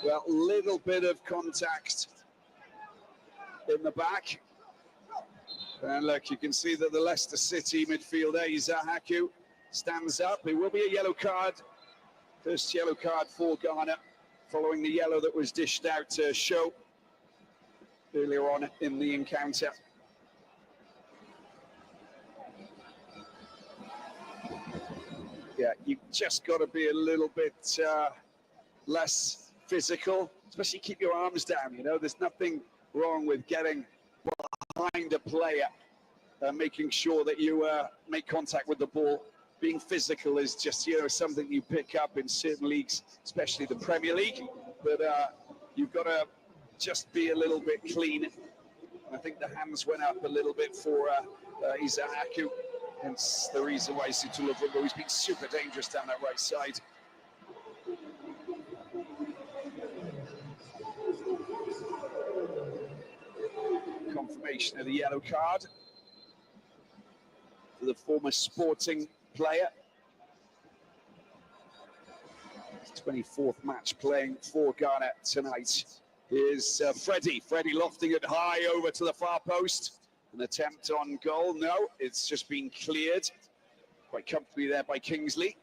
Well, little bit of contact in the back. And look, you can see that the Leicester City midfielder, Zahaku, stands up. It will be a yellow card. First yellow card for Ghana, following the yellow that was dished out to Show earlier on in the encounter. Yeah, you just got to be a little bit less physical, especially keep your arms down. You know, there's nothing wrong with getting behind a player, making sure that you make contact with the ball. Being physical is just, you know, something you pick up in certain leagues, especially the Premier League. But you've got to just be a little bit clean. And I think the hands went up a little bit for Zahaku. Hence the reason why Situla Vungo has been super dangerous down that right side. Confirmation of the yellow card for the former Sporting player. His 24th match playing for Ghana tonight. Here's Freddie lofting it high over to the far post. An attempt on goal. No, it's just been cleared quite comfortably there by Kingsley.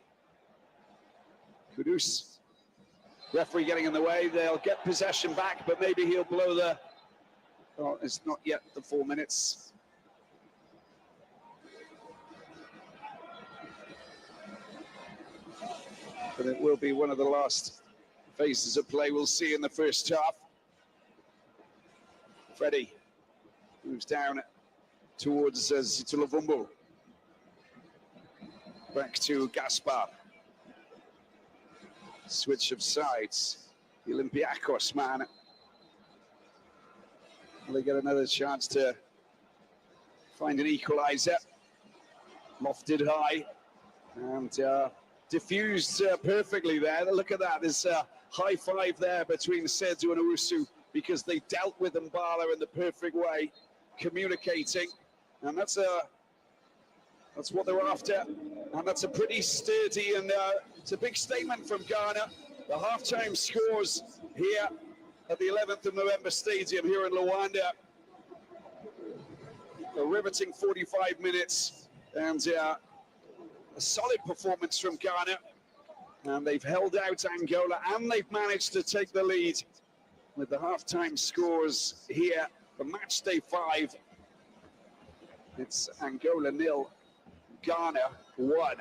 Kudus. Referee getting in the way. They'll get possession back, but maybe he'll blow the... Oh, it's not yet the 4 minutes. But it will be one of the last phases of play we'll see in the first half. Freddie moves down towards Situla Vungo. Back to Gaspar. Switch of sides. The Olympiacos man. They get another chance to find an equalizer. Lofted high and diffused perfectly there. Look at that. There's a high five there between Sedu and Owusu because they dealt with Mbala in the perfect way, communicating. And that's what they're after. And that's a pretty sturdy and it's a big statement from Ghana. The halftime scores here at the 11th of November Stadium here in Luanda. A riveting 45 minutes and a solid performance from Ghana. And they've held out Angola and they've managed to take the lead with the halftime scores here for Matchday 5. It's Angola 0, Ghana 1.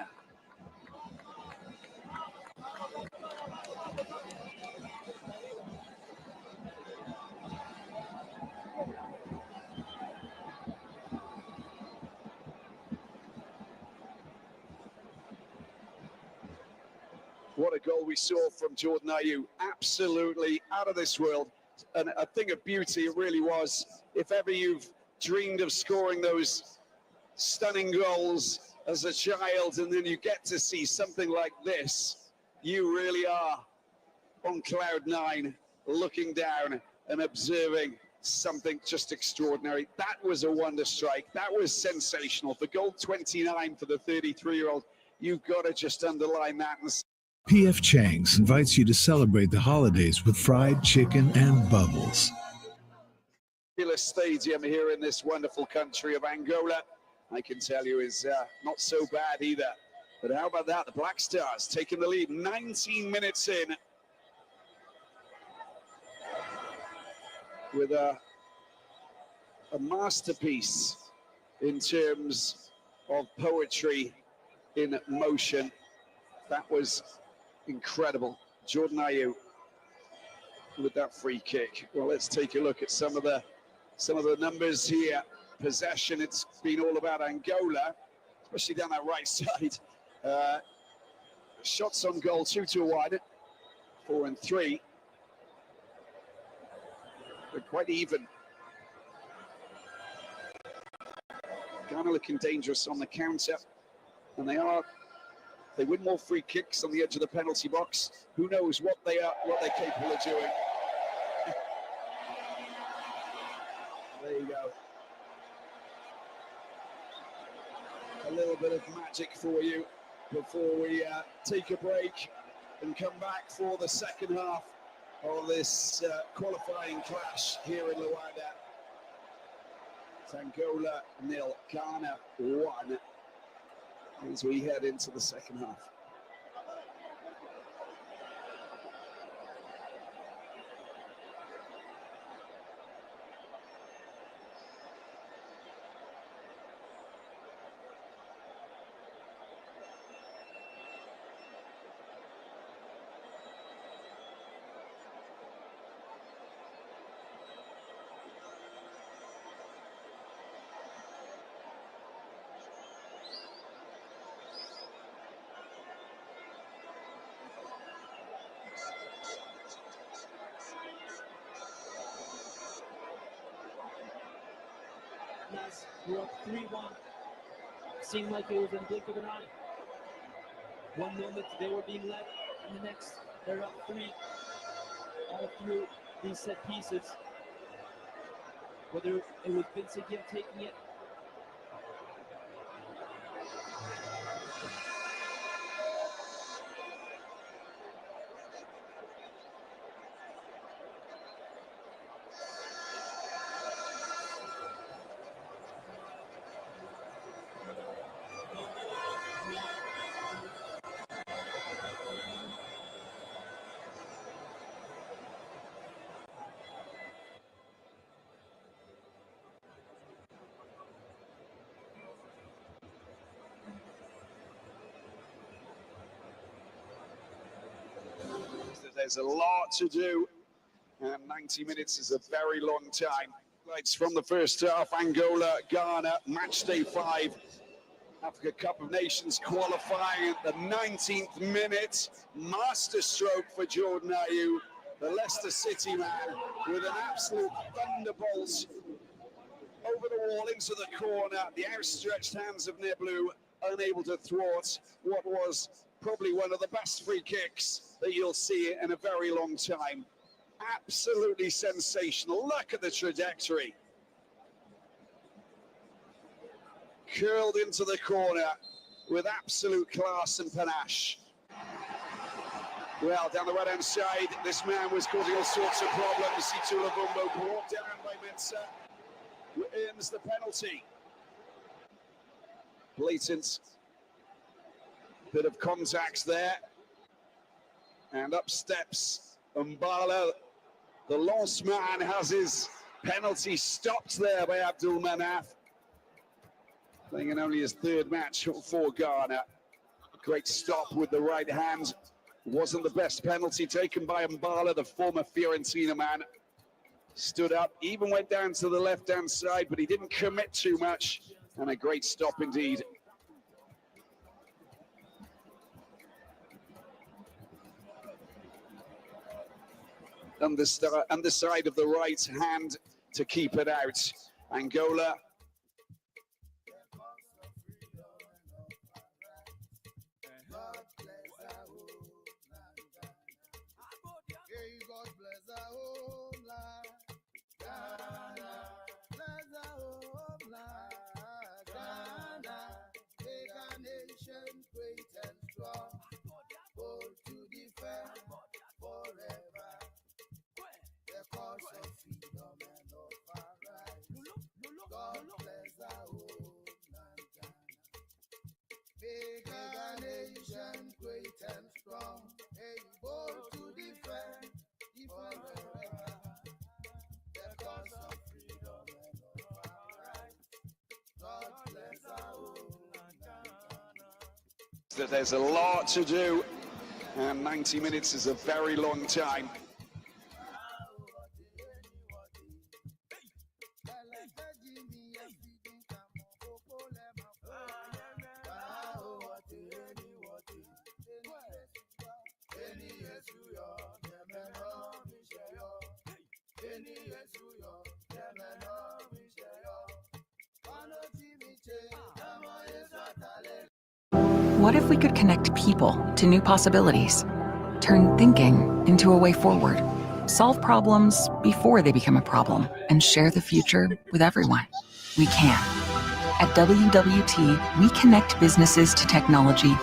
What a goal we saw from Jordan Ayew. Absolutely out of this world. And a thing of beauty it really was. If ever you've dreamed of scoring those stunning goals as a child and then you get to see something like this, you really are on cloud 9, looking down and observing something just extraordinary. That was a wonder strike. That was sensational. For goal 29 for the 33-year-old, you've got to just underline that. P.F. Chang's invites you to celebrate the holidays with fried chicken and bubbles. Stadium here in this wonderful country of Angola, I can tell you, is not so bad either. But how about that? The Black Stars taking the lead 19 minutes in with a masterpiece in terms of poetry in motion. That was incredible. Jordan Ayew with that free kick. Well, let's take a look at some of the numbers here. Possession, it's been all about Angola, especially down that right side. Shots on goal, 2-1, 4 and 3. They're quite even. Ghana looking dangerous on the counter, and they win more free kicks on the edge of the penalty box. Who knows what they're capable of doing. There you go. A little bit of magic for you before we take a break and come back for the second half of this qualifying clash here in Luanda. It's Angola 0, Ghana 1 as we head into the second half. We're up 3-1. Seemed like it was in the blink of an eye. One moment they were being led, and the next they're up 3. All through these set pieces. Whether it was Vincent Gibb taking it, There's a lot to do, and 90 minutes is a very long time. Lights from the first half, Angola, Ghana, Matchday 5, Africa Cup of Nations qualifying at the 19th minute. Masterstroke for Jordan Ayew, the Leicester City man, with an absolute thunderbolt over the wall into the corner. The outstretched hands of Neblu unable to thwart what was probably one of the best free kicks that you'll see in a very long time. Absolutely sensational. Look at the trajectory. Curled into the corner with absolute class and panache. Well, down the right-hand side, this man was causing all sorts of problems. Situla Bumbo brought down by Mensah, who earns the penalty. Blatant bit of contacts there. And up steps Mbala. The lost man has his penalty stopped there by Abdul Manaf. Playing in only his third match for Ghana. Great stop with the right hand. Wasn't the best penalty taken by Mbala, the former Fiorentina man. Stood up, even went down to the left-hand side, but he didn't commit too much. And a great stop indeed. Underside of the right hand to keep it out. Angola. God bless our homeland. Because of freedom and of our rights. God bless our home land, Ghana. Make our nation great and strong, able to defend forever. Because of freedom and of our rights. God bless our home land, Ghana. That there's a lot to do, and 90 minutes is a very long time. What if we could connect people to new possibilities? Turn thinking into a way forward. Solve problems before they become a problem and share the future with everyone. We can. At WWT, we connect businesses to technology.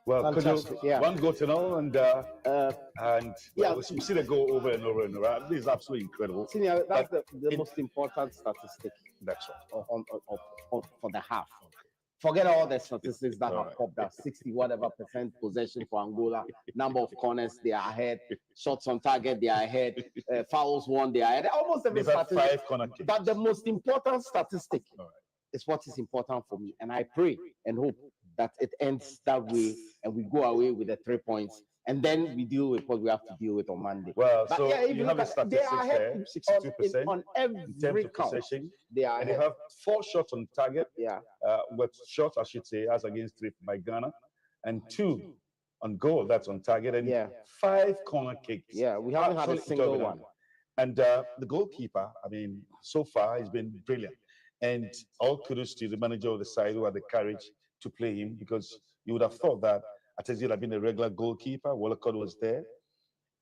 Well, Fantastic, Kojo, 1-0, and we see the goal over and over and over. This is absolutely incredible. Senior, that's the most important statistic. That's right. For the half. Forget all the statistics that have popped up. 60 whatever percent possession for Angola, number of corners they are ahead, shots on target they are ahead, fouls won they are ahead. Almost every statistic. 5 corner kicks. But the most important statistic is what is important for me, and I pray and hope that it ends that way and we go away with the 3 points. And then we deal with what we have to deal with on Monday. Well, but so yeah, you have the statistics there, 62% on every in terms of count. possession. They are and they have 4 shots on target. Yeah. With shots, I should say, as against 3 by Ghana, and 2 on goal. That's on target, and 5 corner kicks. Yeah, we haven't had a single one. And the goalkeeper, I mean, so far he's been brilliant. And all kudos to the manager of the side who had the courage to play him, because you would have thought that Atezil had been a regular goalkeeper. Wallacott was there,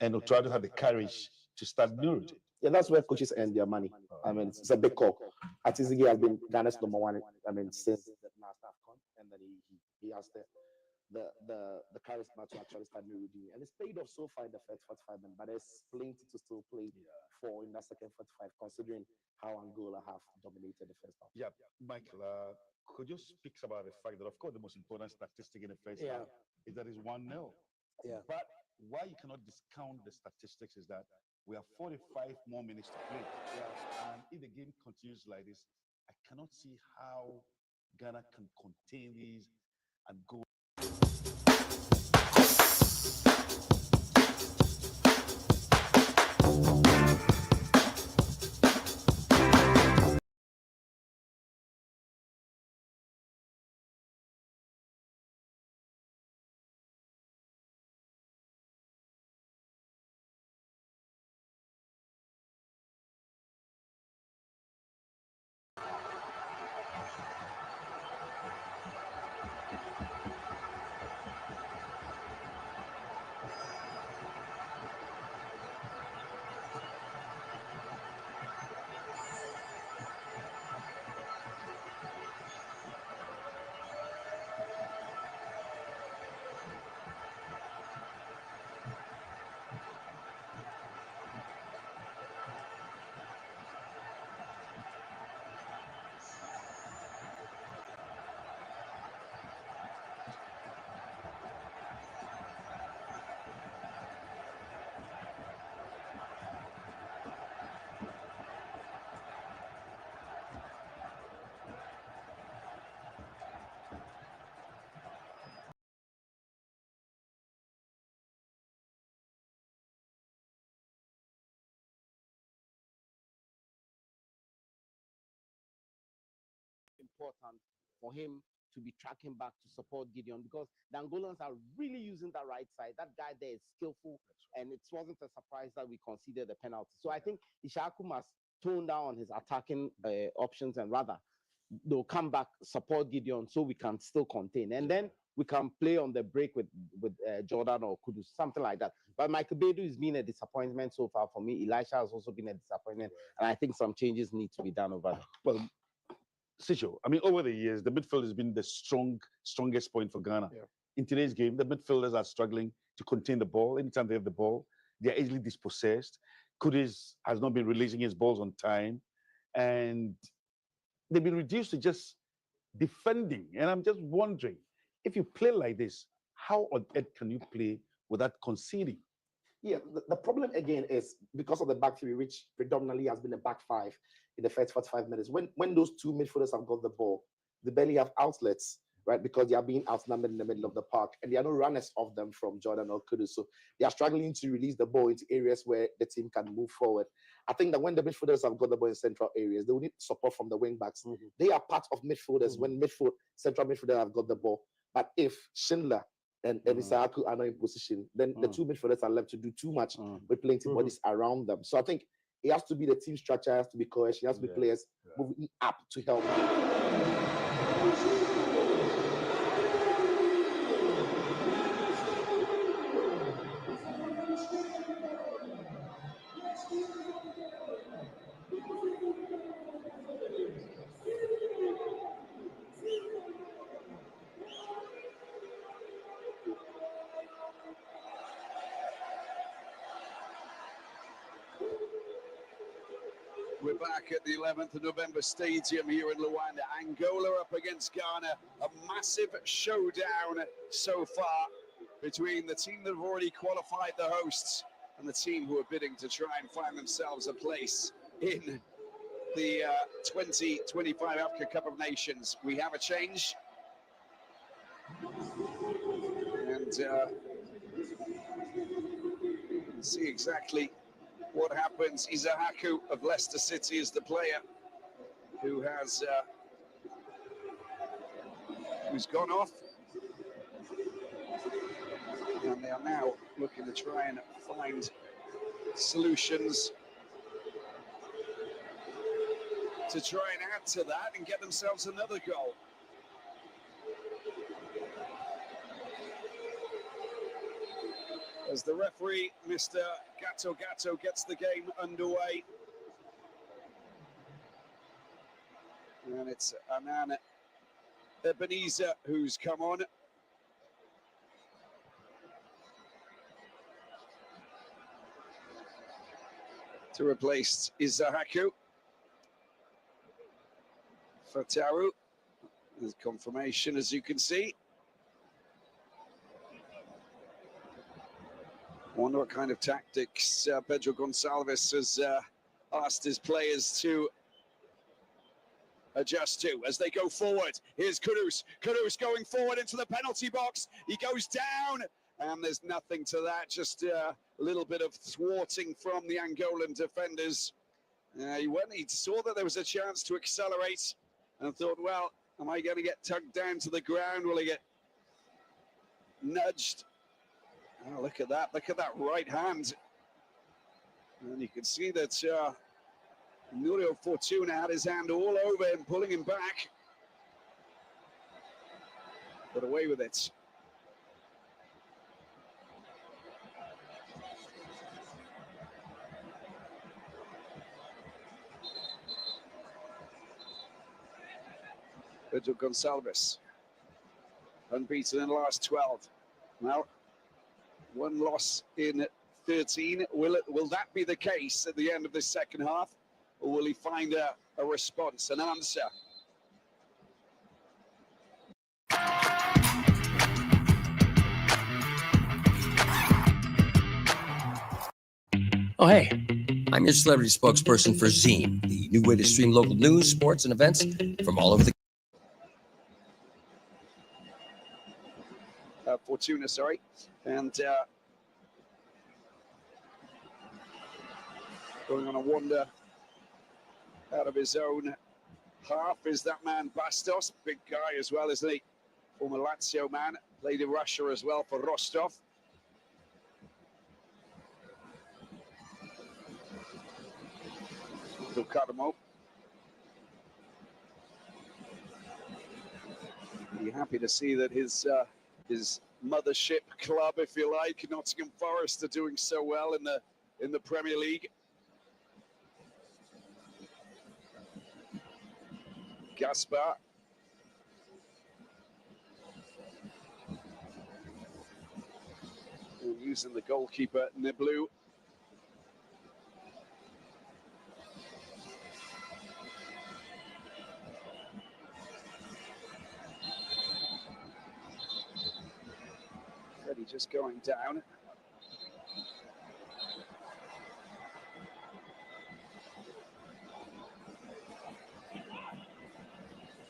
and Otrado had the courage to start Nurud. Yeah, that's where coaches earn their money. I mean, it's a big call. Atizigi has been Ghana's #1. I mean, since the last Afcon, and then he has the charisma to actually start Nurud, and it's paid off so far in the first 45 minutes. But there's plenty to still play for in that second 45, considering how Angola have dominated the first half. Yeah, Michael. Could you speak about the fact that, of course, the most important statistic in the first half is that it's 1-0. Yeah. But why you cannot discount the statistics is that we have 45 more minutes to play. Yeah. And if the game continues like this, I cannot see how Ghana can contain these and go. Important for him to be tracking back to support Gideon, because the Angolans are really using that right side. That guy there is skillful, and it wasn't a surprise that we conceded the penalty. So I think Ishaku must tone down his attacking options, and rather they'll come back, support Gideon, so we can still contain, and then we can play on the break with Jordan or Kudus, something like that. But Michael Bedu has been a disappointment so far for me. Elisha has also been a disappointment, and I think some changes need to be done over there. Well, Sijo, I mean, over the years, the midfield has been the strongest point for Ghana. Yeah. In today's game, the midfielders are struggling to contain the ball. Anytime they have the ball, they're easily dispossessed. Kudus has not been releasing his balls on time, and they've been reduced to just defending. And I'm just wondering, if you play like this, how on earth can you play without conceding? Yeah, the problem again is because of the back three, which predominantly has been a back five in the first 45 minutes. When those two midfielders have got the ball, they barely have outlets, right? Because they are being outnumbered in the middle of the park, and there are no runners off them from Jordan or Kudus. So they are struggling to release the ball into areas where the team can move forward. I think that when the midfielders have got the ball in central areas, they will need support from the wing backs. Mm-hmm. They are part of midfielders when central midfielders have got the ball. But if Schindler and Isaku are not in position, then the two midfielders are left to do too much with plenty bodies around them. So I think it has to be the team structure, has to be cohesion, has to be players moving up to help. We're back at the 11th of November Stadium here in Luanda. Angola up against Ghana. A massive showdown so far between the team that have already qualified, the hosts, and the team who are bidding to try and find themselves a place in the 2025 Afcon Cup of Nations. We have a change. And see exactly what happens. Izahaku of Leicester City is the player who has who's gone off, and they are now looking to try and find solutions to try and add to that and get themselves another goal. As the referee, Mr. Gato Gato, gets the game underway. And it's Anan Ebenezer who's come on. To replace Izahaku. Fataru. There's confirmation, as you can see. I wonder what kind of tactics Pedro Gonçalves has asked his players to adjust to as they go forward. Here's Kudus. Kudus going forward into the penalty box. He goes down, and there's nothing to that. Just a little bit of thwarting from the Angolan defenders. He saw that there was a chance to accelerate and thought, well, am I going to get tugged down to the ground? Will I get nudged? Oh, look at that right hand. And you can see that Nurio Fortuna had his hand all over him, pulling him back. Got away with it. Pedro Gonçalves, unbeaten in the last 12. Well, one loss in 13. Will that be the case at the end of this second half? Or will he find a response, an answer? Oh, hey, I'm your celebrity spokesperson for Zine, the new way to stream local news, sports, and events from all over the Fortuna, sorry. And going on a wander out of his own half is that man Bastos, big guy as well, isn't he? Former Lazio man, played in Russia as well for Rostov. Dukadamo. Be happy to see that his mothership club, if you like, Nottingham Forest, are doing so well in the Premier League. Gaspar. And using the goalkeeper, Niblu. Freddie just going down.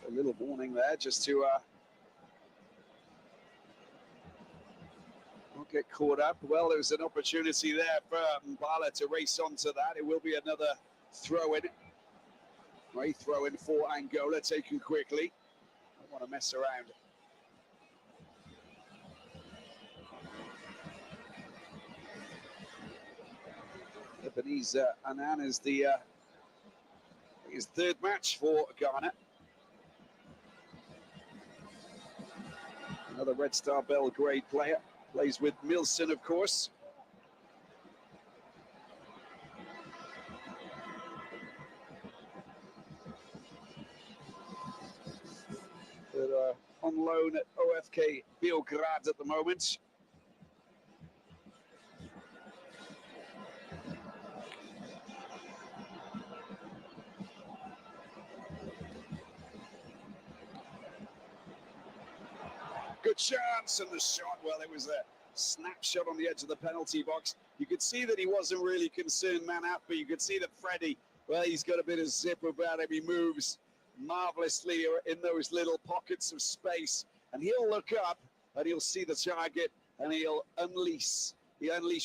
A little warning there just to not get caught up. Well, there was an opportunity there for Mbala to race onto that. It will be another throw-in. Right, throw-in for Angola, taken quickly. Don't want to mess around. Ebenezer Anan is his third match for Ghana. Another Red Star Belgrade player. Plays with Milson, of course. But on loan at OFK Beograd at the moment. good chance, and the shot, well, it was a snapshot on the edge of the penalty box. You could see that he wasn't really concerned, Manaf, but you could see that Freddie, well, he's got a bit of zip about him. He moves marvelously in those little pockets of space, and he'll look up and he'll see the target and he'll unleash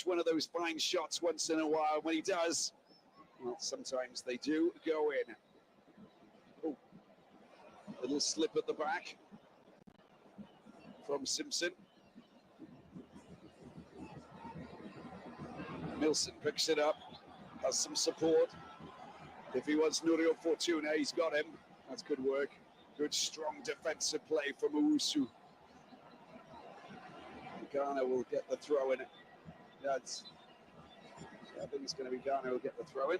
one of those fine shots once in a while. When he does, well, sometimes they do go in. Oh, little slip at the back from Simpson. Milson picks it up, has some support. If he wants Nurio Fortuna, he's got him. That's good work. Good, strong defensive play from Owusu. Ghana will get the throw in. I think it's going to be Ghana who will get the throw in.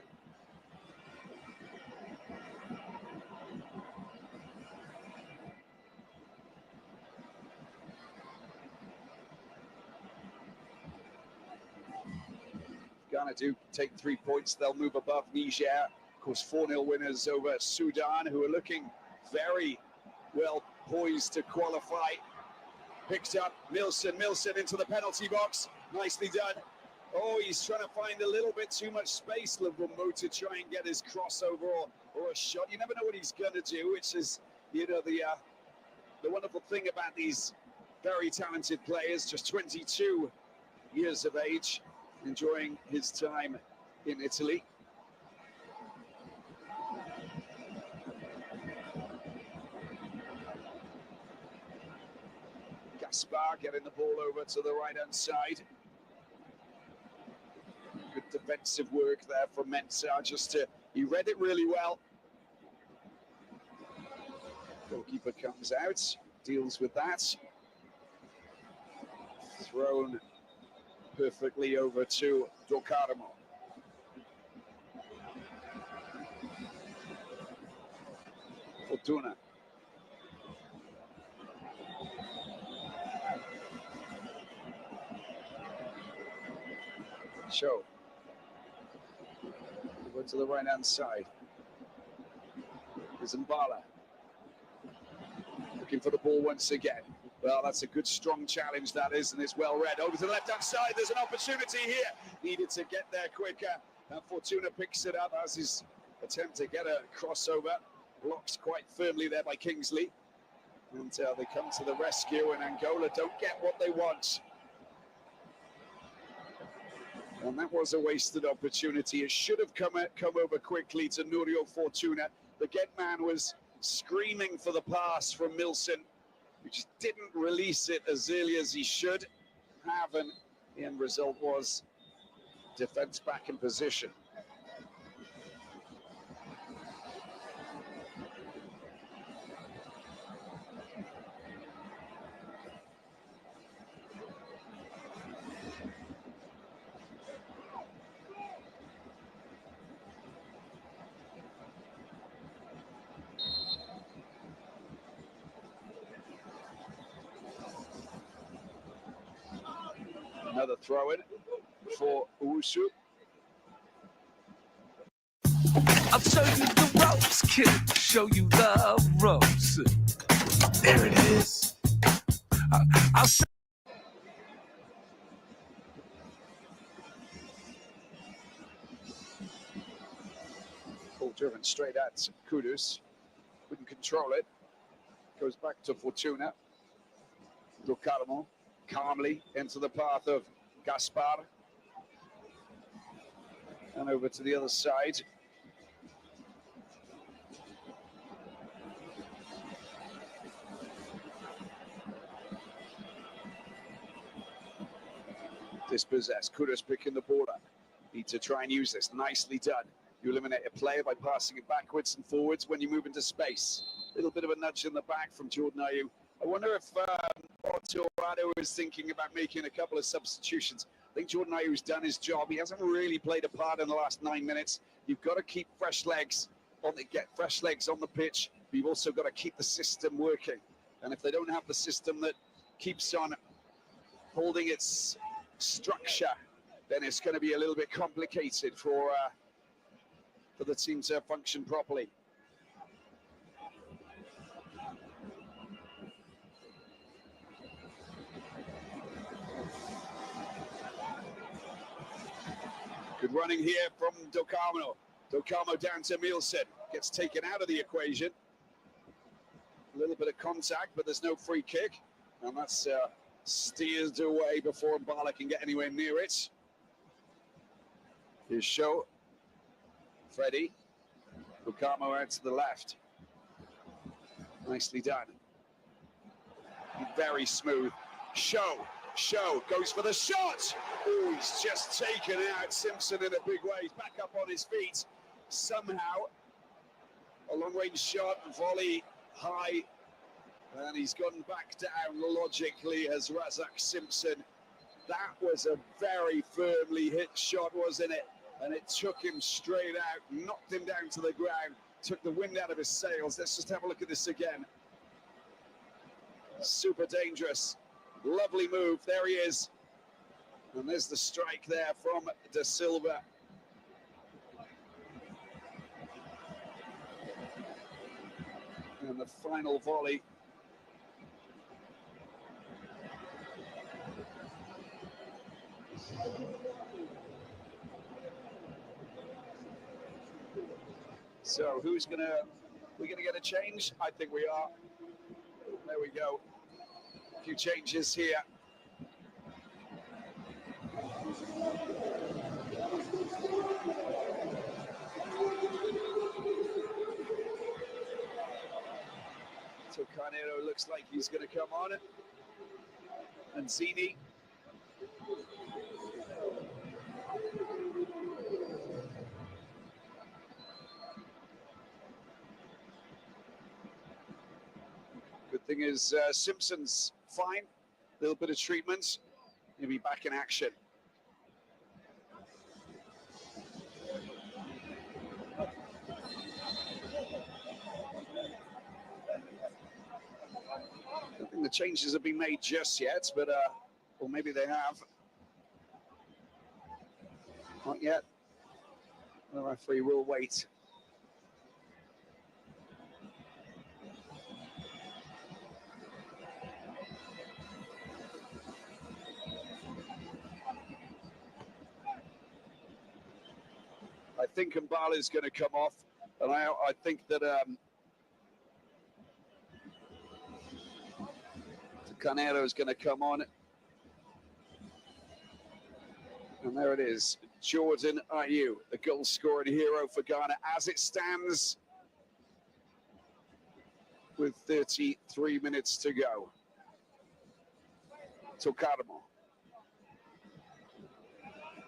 Ghana do take 3 points, they'll move above Niger. Of course, 4-0 winners over Sudan, who are looking very well poised to qualify. Picks up Milson into the penalty box. Nicely done. Oh, he's trying to find a little bit too much space, Lobomo, to try and get his crossover or a shot. You never know what he's going to do, which is, you know, the wonderful thing about these very talented players, just 22 years of age, enjoying his time in Italy. Gaspar getting the ball over to the right-hand side. Good defensive work there from Mensah. He read it really well. Goalkeeper comes out, deals with that. Thrown perfectly over to Docarmo. Fortuna. Show. Go to the right-hand side. Here's Mbala. Looking for the ball once again. Well, that's a good, strong challenge, that is, and it's well read. Over to the left-hand side, there's an opportunity here. Needed to get there quicker. And Fortuna picks it up as his attempt to get a crossover. Blocked quite firmly there by Kingsley. And they come to the rescue, and Angola don't get what they want. And that was a wasted opportunity. It should have come over quickly to Nurio Fortuna. The get man was screaming for the pass from Milson, who just didn't release it as early as he should have, and the end result was defense back in position. Another throw in for Owusu. I'll show you the ropes, kid. Show you the ropes. There it is. I'll show. Ball driven straight at Kudus. Couldn't control it. Goes back to Fortuna. Docarmo calmly into the path of Gaspar. And over to the other side. Dispossessed. Kudus picking the ball up. Need to try and use this. Nicely done. You eliminate a player by passing it backwards and forwards when you move into space. A little bit of a nudge in the back from Jordan Ayew. I wonder if Torado is thinking about making a couple of substitutions. I think Jordan Ayew's done his job. He hasn't really played a part in the last 9 minutes. You've got to keep fresh legs on the pitch, but you've also got to keep the system working. And if they don't have the system that keeps on holding its structure, then it's going to be a little bit complicated for the team to function properly. running here from Docamo. Docamo down to Nielsen. Gets taken out of the equation. A little bit of contact, but there's no free kick. And that's steered away before Mbala can get anywhere near it. Here's Show. Freddie. Docamo out to the left. Nicely done. Very smooth. Show goes for the shot. Oh, he's just taken out Simpson in a big way. He's back up on his feet. Somehow, a long-range shot, volley high, and he's gone back down logically as Razak Simpson. That was a very firmly hit shot, wasn't it? And it took him straight out, knocked him down to the ground, took the wind out of his sails. Let's just have a look at this again. Super dangerous. Lovely move. There he is. And there's the strike there from Da Silva. And the final volley. So we're gonna get a change? I think we are. There we go. A few changes here. So Carnero looks like he's going to come on. And Zini. Good thing is Simpson's fine. A little bit of treatment. He'll be back in action. I don't think the changes have been made just yet, but or maybe they have. Not yet. The referee will wait. I think Mbala is going to come off, and I think that Carnero is going to come on. And there it is, Jordan Ayew, the goal-scoring hero for Ghana as it stands with 33 minutes to go. Tokadamo.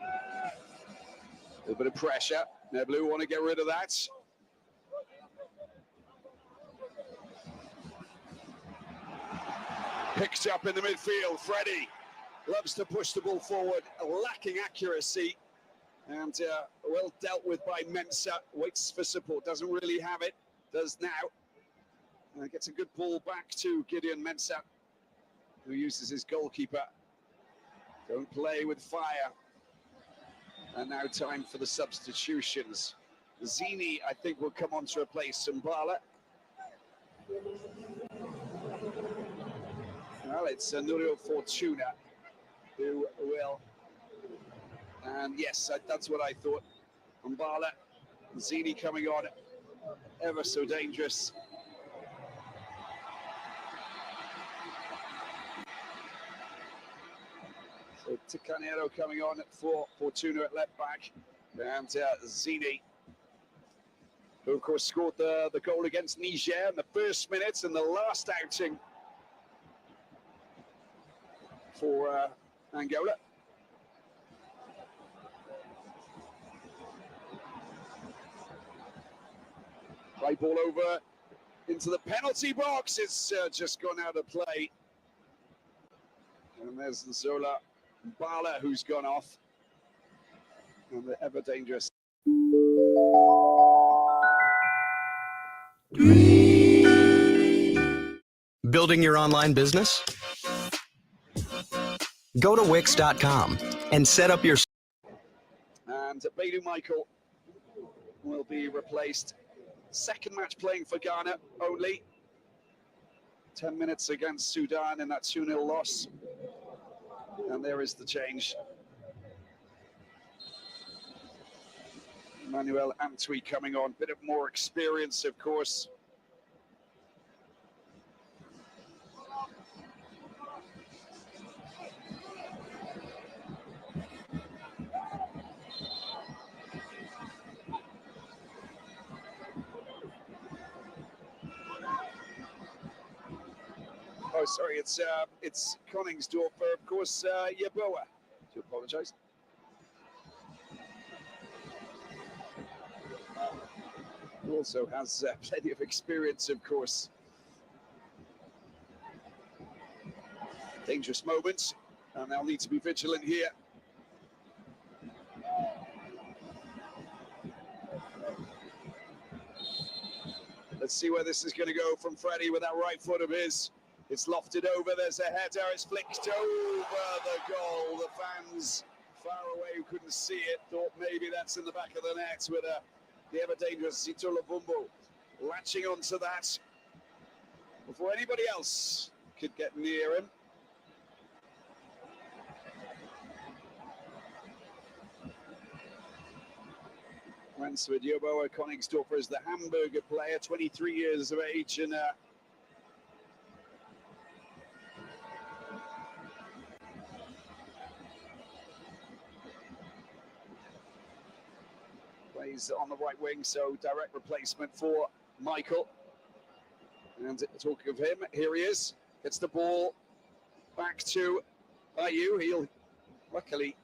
A little bit of pressure. Neblu want to get rid of that. Picked up in the midfield. Freddie loves to push the ball forward, lacking accuracy. And well dealt with by Mensah. Waits for support, doesn't really have it. Does now. Gets a good ball back to Gideon Mensah, who uses his goalkeeper. Don't play with fire. And now time for the substitutions. Zini, I think, will come on to replace Mbala. Well, it's Nurio Fortuna who will. And yes, that's what I thought. Mbala, Zini coming on, ever so dangerous. So Ticanero coming on for Fortuna at left back, and Zini, who of course scored the goal against Niger in the first minutes and the last outing for Angola. Play ball over into the penalty box. It's just gone out of play. And there's Zola Mbala, who's gone off. And the ever dangerous. Building your online business? Go to Wix.com and set up your. And Beidou Michael will be replaced. Second match playing for Ghana only. 10 minutes against Sudan in that 2-0 loss. And there is the change. Manuel Antwi coming on, bit of more experience, of course. Oh, sorry, it's Koningsdorfer, of course, Yeboah. Do apologise. Who also has plenty of experience, of course. Dangerous moments, and they'll need to be vigilant here. Let's see where this is going to go from Freddie with that right foot of his. It's lofted over, there's a header, it's flicked over the goal. The fans far away who couldn't see it thought maybe that's in the back of the net with the ever-dangerous Zito Luvumbo latching onto that before anybody else could get near him. Ransford Yeboah Koningsdorfer is the Hamburger player, 23 years of age, and plays on the right wing, so direct replacement for Michael. And talking of him, here he is, gets the ball back to Ayew. He'll luckily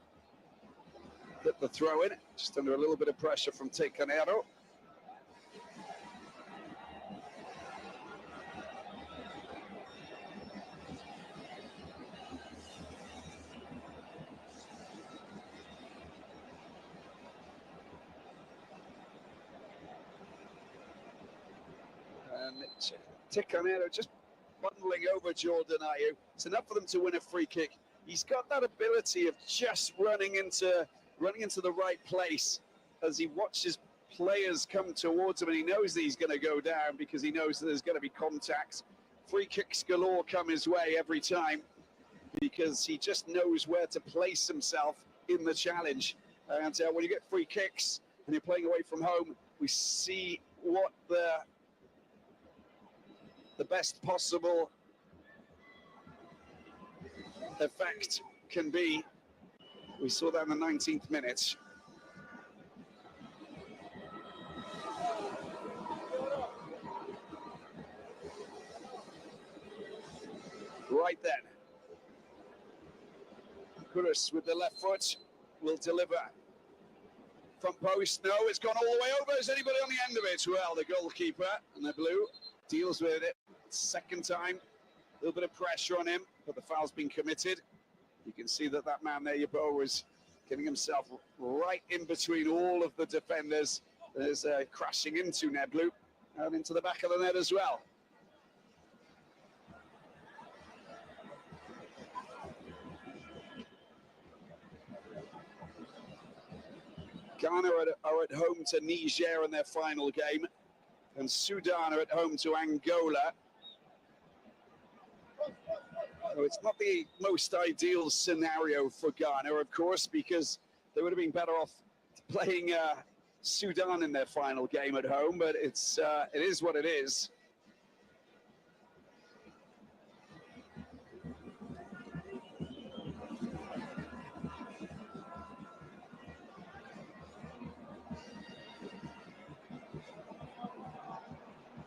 get the throw in, just under a little bit of pressure from Tecanero. And Tecanero just bundling over Jordan Ayew. It's enough for them to win a free kick. He's got that ability of just running into the right place as he watches players come towards him, and he knows that he's going to go down because he knows that there's going to be contact. Free kicks galore come his way every time because he just knows where to place himself in the challenge. And when you get free kicks and you're playing away from home, we see what the best possible effect can be. We saw that in the 19th minute. Right then. Kurus with the left foot will deliver. Front post, no, it's gone all the way over. Is anybody on the end of it? Well, the goalkeeper, and the blue, deals with it. Second time, a little bit of pressure on him, but the foul's been committed. You can see that man there, Yeboah, was getting himself right in between all of the defenders. There's crashing into Neblu and into the back of the net as well. Ghana are at home to Niger in their final game, and Sudan are at home to Angola. So it's not the most ideal scenario for Ghana, of course, because they would have been better off playing Sudan in their final game at home, but it is what it is.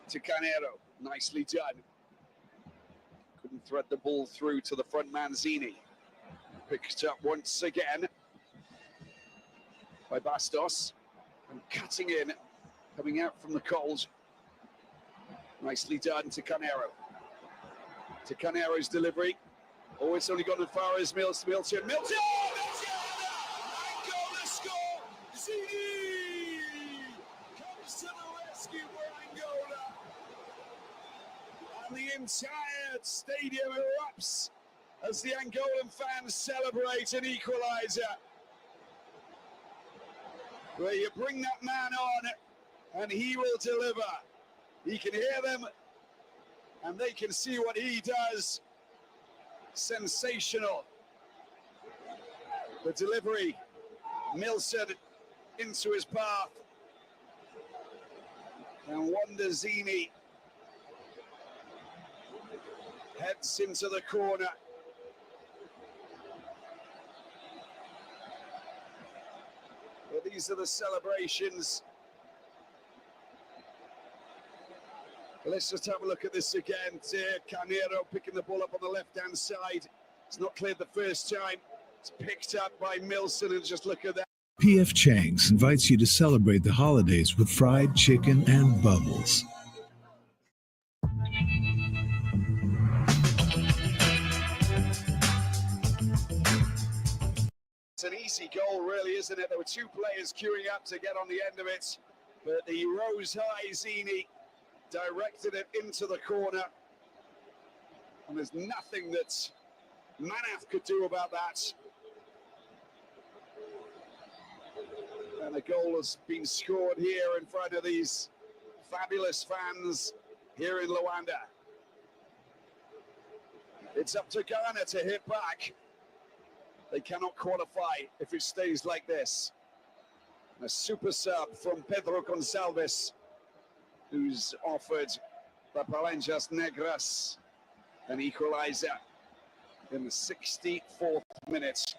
Tecanero, nicely done. Couldn't thread the ball through to the front man, Zini. Picked up once again by Bastos. And cutting in, coming out from the cold. Nicely done, Tecanero. Tecanero's delivery. Oh, it's only gone as far as Milton. Milton! Angola score! Zini comes to the rescue for Angola. And the entire stadium erupts as the Angolan fans celebrate an equaliser. Where you bring that man on and he will deliver. He can hear them and they can see what he does. Sensational. The delivery, Milson into his path, And Wanda Zini heads into the corner. Well, these are the celebrations. Let's just have a look at this again. Carneiro picking the ball up on the left-hand side. It's not cleared the first time. It's picked up by Milson, and just look at that. PF Chang's invites you to celebrate the holidays with fried chicken and bubbles. It's an easy goal, really, isn't it? There were two players queuing up to get on the end of it, but the rose high Zini directed it into the corner, and there's nothing that Manaf could do about that. And a goal has been scored here in front of these fabulous fans here in Luanda. It's up to Ghana to hit back. They cannot qualify if it stays like this. A super sub from Pedro Gonçalves, who's offered the Palenjas Negras an equalizer in the 64th minute.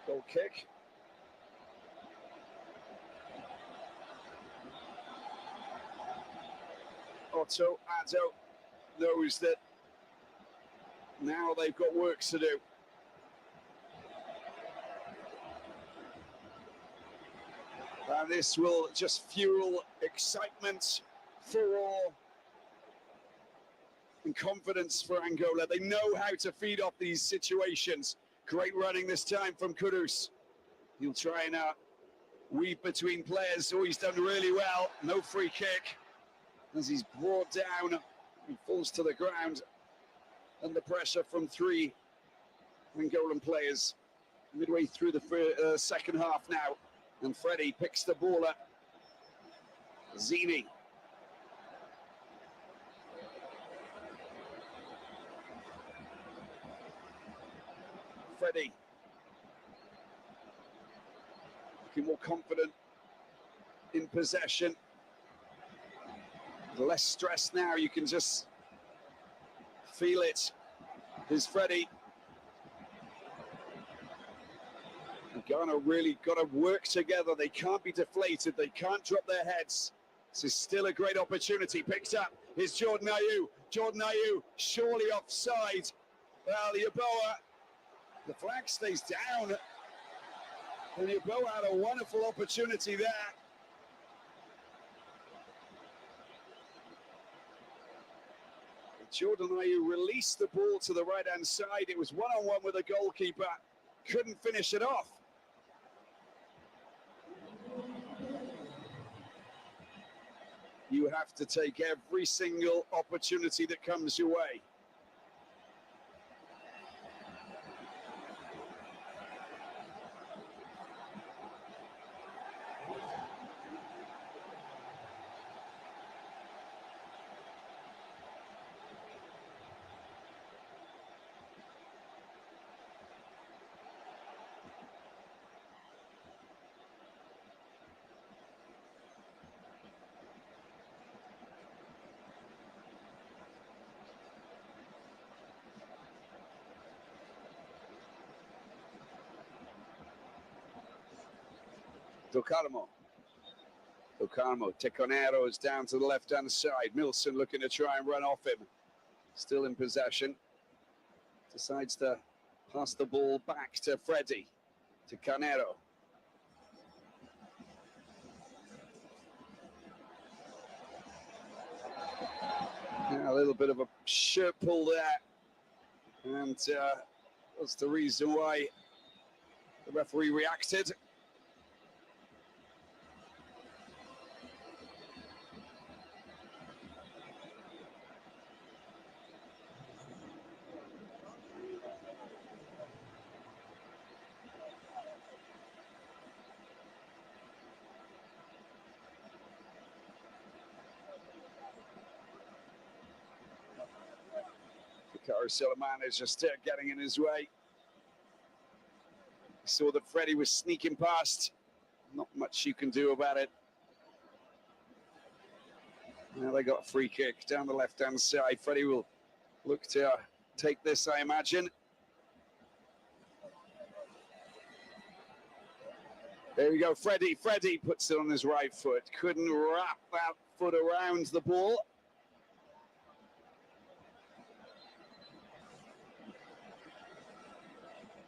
Goal kick. Otto Addo knows that now they've got work to do. And this will just fuel excitement, furore, and confidence for Angola. They know how to feed off these situations. Great running this time from Kudus. He'll try and weave between players. Oh, he's done really well. No free kick. As he's brought down, he falls to the ground under pressure from three Angolan players. Midway through the second half now, and Freddie picks the ball up. Zini. Freddie. Looking more confident in possession. Less stress now, you can just feel it. Here's Freddie. And Ghana really got to work together. They can't be deflated. They can't drop their heads. This is still a great opportunity. Picked up. Here's Jordan Ayew. Jordan Ayew surely offside. Well, Yeboah, the flag stays down. And Yeboah had a wonderful opportunity there. Jordan Ayew released the ball to the right-hand side. It was one-on-one with the goalkeeper. Couldn't finish it off. You have to take every single opportunity that comes your way. Docarmo, Teconero is down to the left-hand side. Milson looking to try and run off him. Still in possession. Decides to pass the ball back to Freddie, to Carneiro. Yeah, a little bit of a shirt pull there. And that's the reason why the referee reacted. Soleiman is just getting in his way. Saw that Freddie was sneaking past. Not much you can do about it. Now they got a free kick down the left-hand side. Freddie will look to take this, I imagine. There we go, Freddie. Freddie puts it on his right foot. Couldn't wrap that foot around the ball.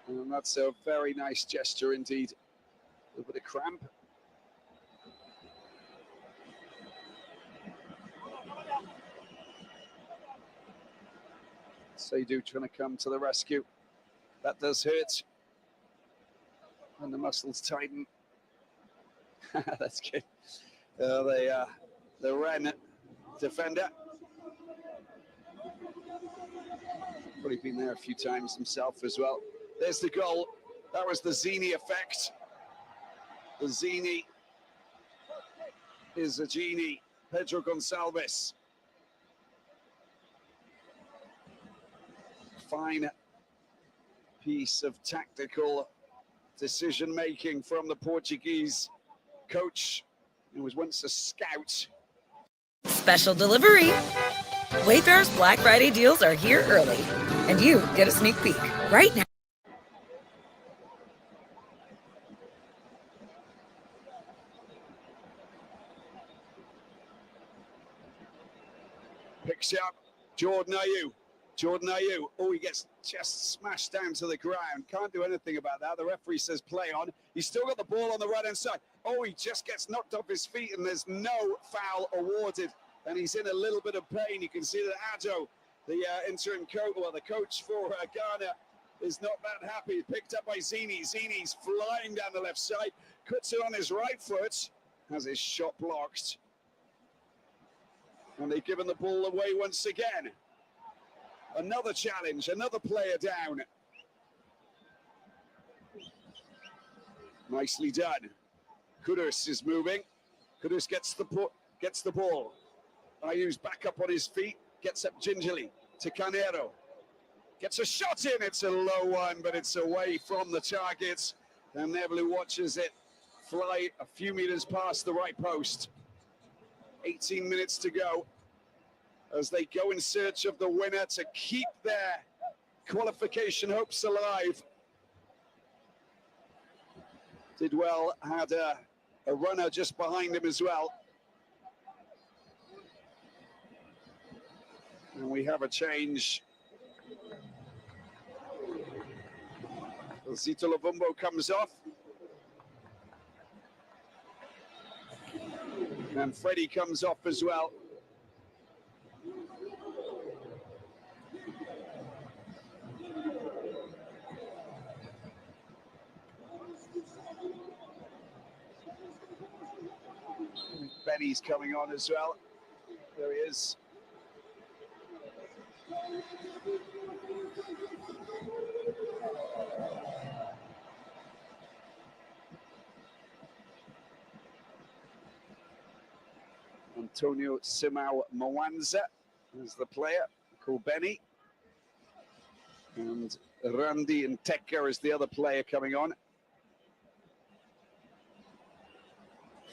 And that's a very nice gesture indeed. A little bit of cramp. Seydou trying to come to the rescue. That does hurt. And the muscles tighten. That's good. The Ren defender. Probably been there a few times himself as well. There's the goal. That was the Zini effect. The Zini is a genie. Pedro Gonçalves. Fine piece of tactical decision-making from the Portuguese coach, who was once a scout. Special delivery. Wayfarer's Black Friday deals are here early, and you get a sneak peek right now. Picks up Jordan Ayew. Jordan Ayew. Oh, he gets just smashed down to the ground. Can't do anything about that. The referee says play on. He's still got the ball on the right-hand side. Oh, he just gets knocked off his feet, and there's no foul awarded. And he's in a little bit of pain. You can see that Addo, the interim coach, well, the coach for Ghana, is not that happy. Picked up by Zini. Zini's flying down the left side. Cuts it on his right foot. Has his shot blocked. And they've given the ball away once again. Another challenge, another player down. Nicely done. Kudus is moving. Kudus gets the ball. Ayew's back up on his feet, gets up gingerly to Canero. Gets a shot in, it's a low one, but it's away from the target. And Nevelu watches it fly a few meters past the right post. 18 minutes to go as they go in search of the winner to keep their qualification hopes alive. Did well, had a runner just behind him as well. And we have a change. Zito Lavumbo comes off. And Freddie comes off as well. Benny's coming on as well. There he is. Antonio Simao Mwanza is the player called Benny. And Randy Nteka is the other player coming on.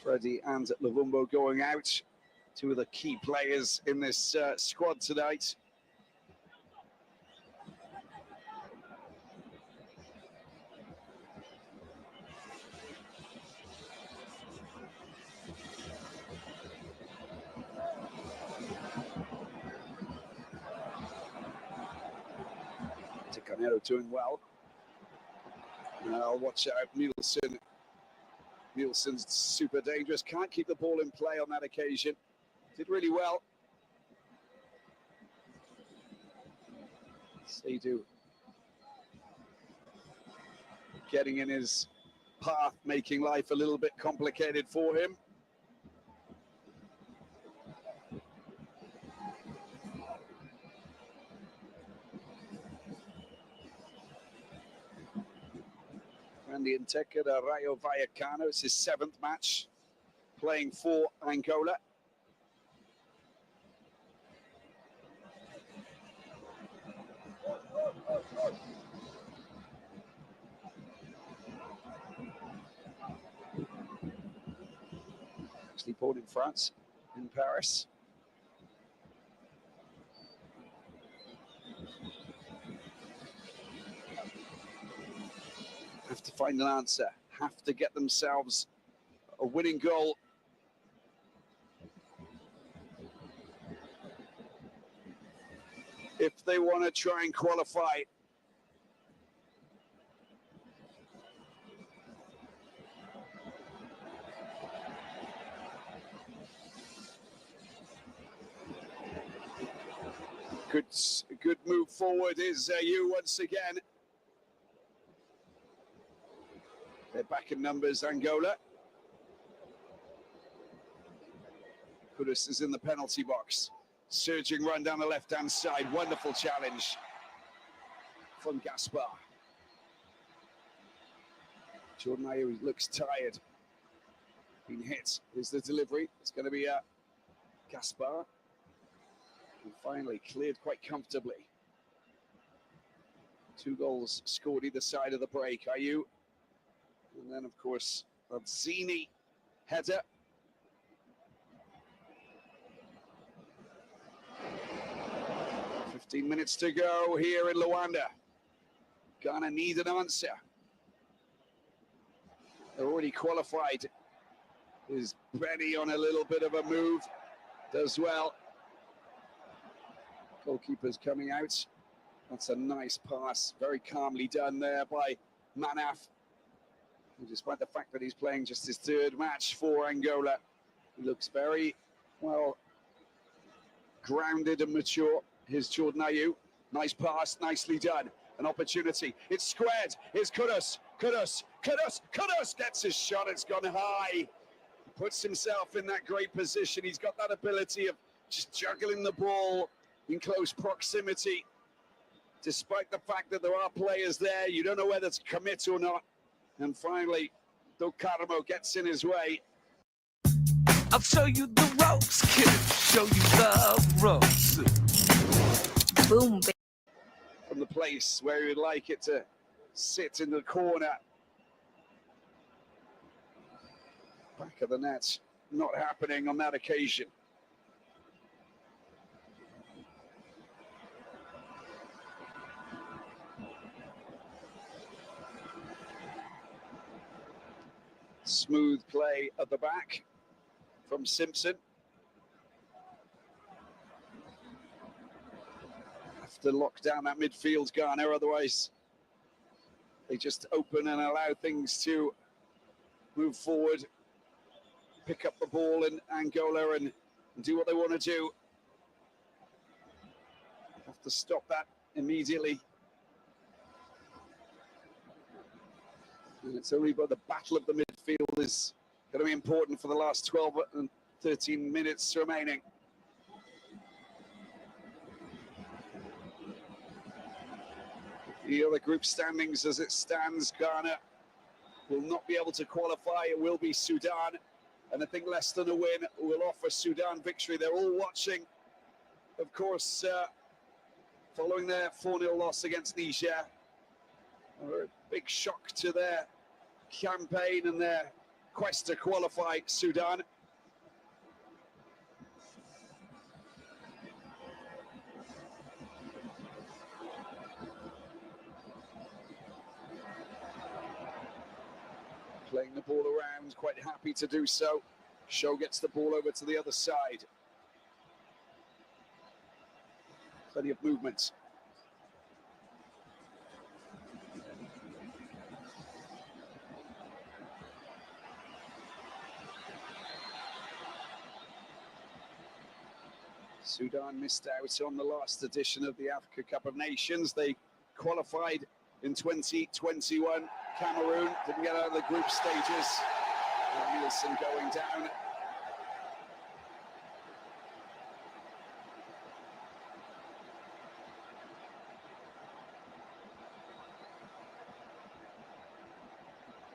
Freddie and Lavumbo going out. Two of the key players in this squad tonight. Canero doing well. I'll watch out Nielsen. Nielsen's super dangerous. Can't keep the ball in play on that occasion. Did really well. Seydou getting in his path, making life a little bit complicated for him. Randy Nteka, the Rayo Vallecano. It's his 7th match playing for Angola. actually born in France, in Paris. Have to find an answer, have to get themselves a winning goal. If they want to try and qualify. Good move forward is Ayew once again. They're back in numbers, Angola. Kudus is in the penalty box. Surging run down the left-hand side. Wonderful challenge from Gaspar. Jordan Ayew looks tired. Been hit. Is the delivery. It's going to be Gaspar. And finally cleared quite comfortably. 2 goals scored either side of the break. Ayew. And then, of course, a Zini header. "15 minutes to go here in Luanda. Ghana need an answer. They're already qualified. Is Benny on a little bit of a move? Does well. Goalkeeper's coming out. That's a nice pass. Very calmly done there by Manaf. And despite the fact that he's playing just his 3rd match for Angola, he looks very, well, grounded and mature. Here's Jordan Ayew. Nice pass, nicely done. An opportunity. It's squared. Here's Kudus. Kudus gets his shot. It's gone high. He puts himself in that great position. He's got that ability of just juggling the ball in close proximity. Despite the fact that there are players there, you don't know whether to commit or not. And finally, Dokaramo gets in his way. I'll show you the ropes, kid. Show you the ropes. Boom. From the place where you'd like it to sit in the corner. Back of the net, not happening on that occasion. Smooth play at the back from Simpson. Have to lock down that midfield, Ghana, otherwise they just open and allow things to move forward, pick up the ball in Angola and do what they want to do. Have to stop that immediately. And it's only about the battle of the midfield is going to be important for the last 12 and 13 minutes remaining. The other group standings as it stands, Ghana will not be able to qualify. It will be Sudan. And I think less than a win will offer Sudan victory. They're all watching, of course, following their 4-0 loss against Niger. A big shock to their campaign and their quest to qualify Sudan. Playing the ball around, quite happy to do so. Show gets the ball over to the other side. Plenty of movement. Sudan missed out on the last edition of the Africa Cup of Nations. They qualified in 2021. Cameroon didn't get out of the group stages. Nielsen going down.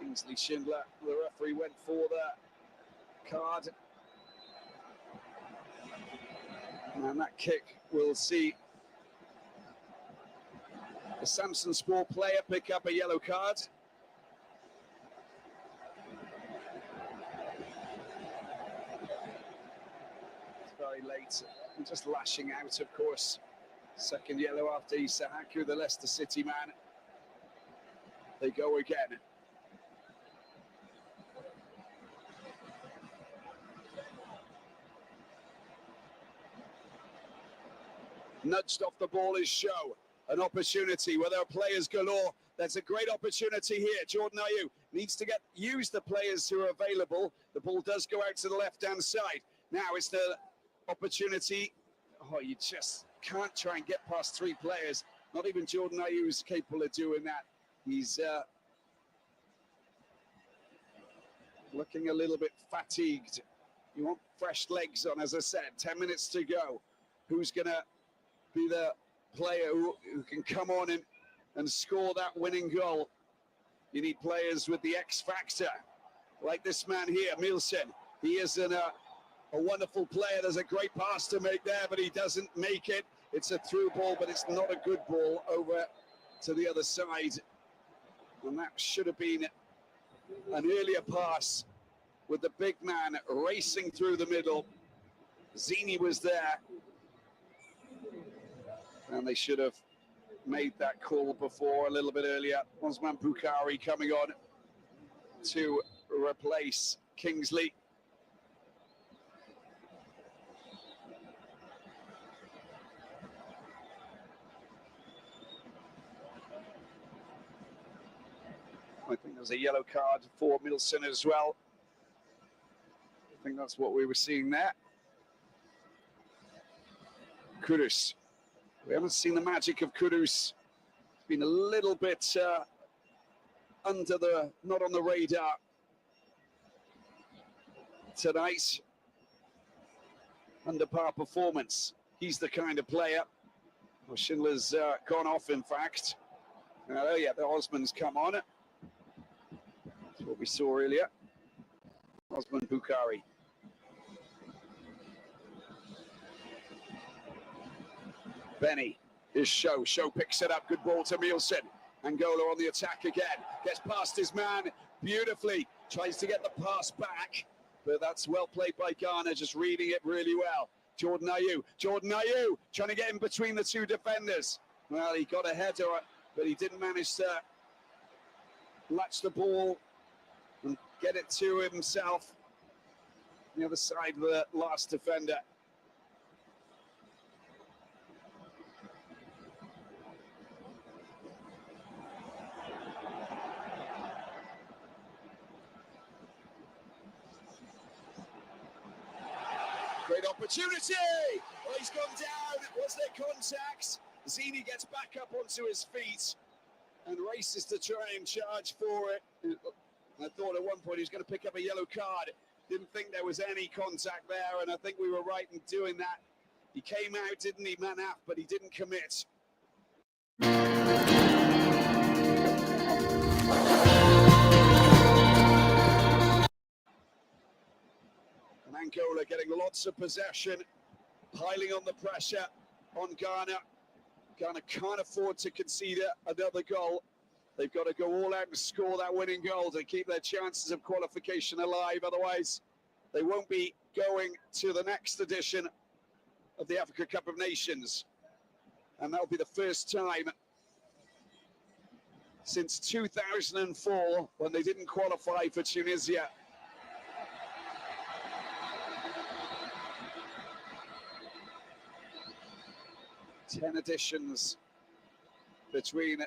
Kingsley Schindler, the referee went for the card. And that kick will see the Samson Sport player pick up a yellow card. very late. And just lashing out, of course. Second yellow after Isahaku, the Leicester City man. They go again. Nudged off the ball is Show. An opportunity where there are players galore. There's a great opportunity here. Jordan Ayew needs to use the players who are available. The ball does go out to the left-hand side. Now it's the opportunity. Oh, you just can't try and get past three players. Not even Jordan Ayew is capable of doing that. He's looking a little bit fatigued. You want fresh legs on, as I said. 10 minutes to go. Who's going to be the player who can come on and score that winning goal? You need players with the X factor, like this man here, Milson. He is a wonderful player. There's a great pass to make there, but he doesn't make it. It's a through ball, but it's not a good ball over to the other side. And that should have been an earlier pass with the big man racing through the middle. Zini was there. And they should have made that call before, a little bit earlier. Osman Bukhari coming on to replace Kingsley. I think there's a yellow card for Milson as well. I think that's what we were seeing there. Kudus. We haven't seen the magic of Kudus. It's been a little bit not on the radar tonight. Under par performance. He's the kind of player. Well, Schindler's gone off, in fact. Oh yeah, the Osman's come on. That's what we saw earlier. Osman Bukhari. Benny is Show. Show picks it up. Good ball to Mielsen. Angola on the attack again. Gets past his man beautifully. Tries to get the pass back. But that's well played by Ghana, just reading it really well. Jordan Ayew. Jordan Ayew trying to get in between the two defenders. Well, he got a header, but he didn't manage to latch the ball and get it to himself. The other side of the last defender. Great opportunity! Well, he's gone down. Was there contact? Zini gets back up onto his feet and races to try and charge for it. I thought at one point he was going to pick up a yellow card. Didn't think there was any contact there, and I think we were right in doing that. He came out, didn't he, Manaf, but he didn't commit. And Angola getting lots of possession, piling on the pressure on Ghana. Ghana can't afford to concede another goal. They've got to go all out and score that winning goal to keep their chances of qualification alive. Otherwise, they won't be going to the next edition of the Africa Cup of Nations. And that'll be the first time since 2004 when they didn't qualify for Tunisia. Ten editions between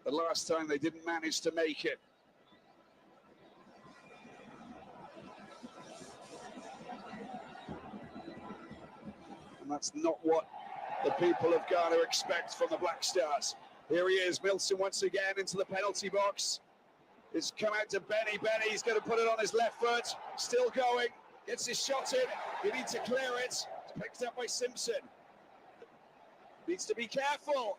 the last time they didn't manage to make it. And that's not what the people of Ghana expect from the Black Stars. Here he is, Milson once again into the penalty box. It's come out to Benny. Benny, he's going to put it on his left foot. Still going, gets his shot in. He needs to clear it. It's picked up by Simpson. Needs to be careful.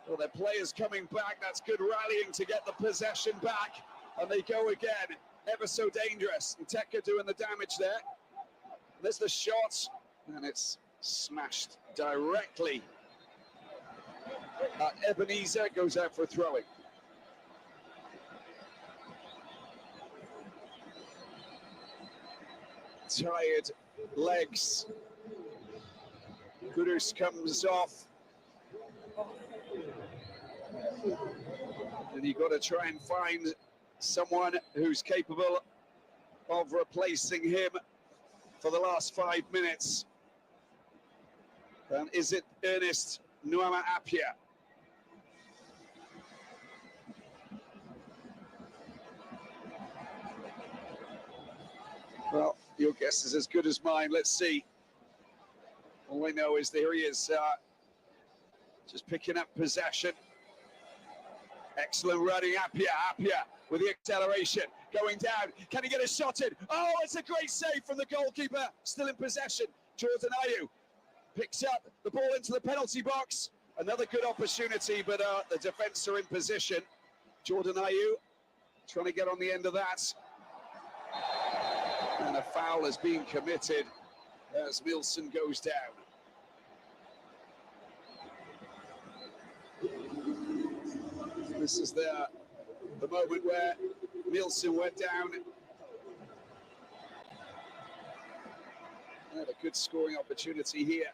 Well, their players coming back. That's good rallying to get the possession back. And they go again. Ever so dangerous. And Teka doing the damage there. There's the shot. And it's smashed directly. Ebenezer goes out for a throwing. Tired legs Kudus comes off. And you've got to try and find someone who's capable of replacing him for the last 5 minutes. And is it Ernest Nuama Appiah? Well, your guess is as good as mine. Let's see. All I know is there he is, just picking up possession. Excellent running, Appiah with the acceleration, going down. Can he get a shot in? Oh, it's a great save from the goalkeeper. Still in possession, Jordan Ayew picks up the ball into the penalty box. Another good opportunity, but the defence are in position. Jordan Ayew trying to get on the end of that. And a foul is being committed as Milson goes down. This is the moment where Milson went down. And a good scoring opportunity here.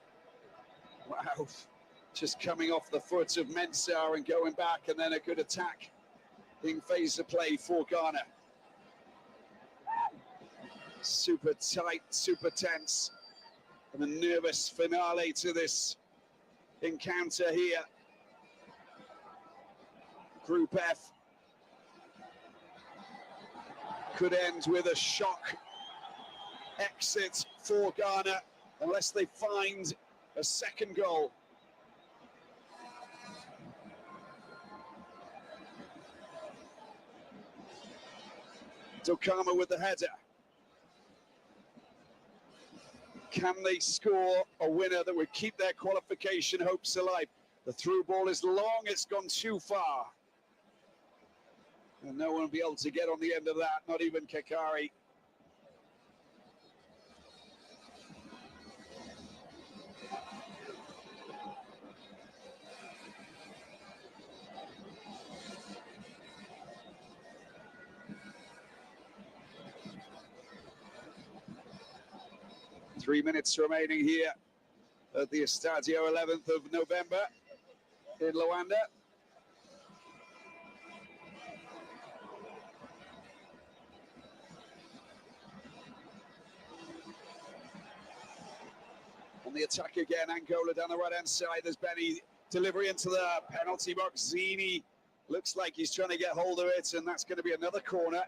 Wow, just coming off the foot of Mensah and going back, and then a good attack in phase of play for Ghana. Super tight, super tense, and a nervous finale to this encounter here. Group F could end with a shock exit for Ghana unless they find a second goal. Dokama with the header. Can they score a winner that would keep their qualification hopes alive? The through ball is long, it's gone too far. And no one will be able to get on the end of that, not even Kakari. Three minutes remaining here at the Estadio 11th of November in Luanda. On the attack again, Angola down the right-hand side. There's Benny, delivery into the penalty box. Zini looks like he's trying to get hold of it, and that's going to be another corner.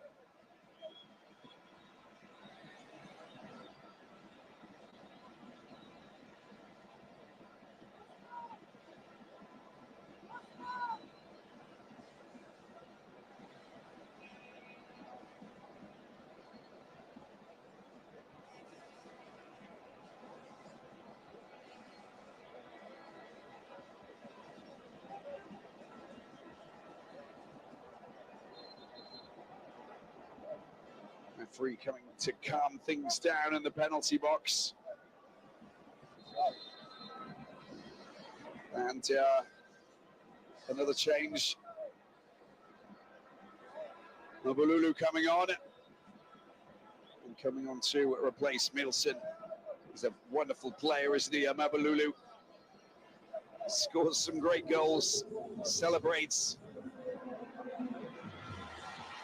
Referee coming to calm things down in the penalty box. And another change. Mabululu coming on. And coming on to replace Milson. He's a wonderful player, isn't he, Mabululu? Scores some great goals, celebrates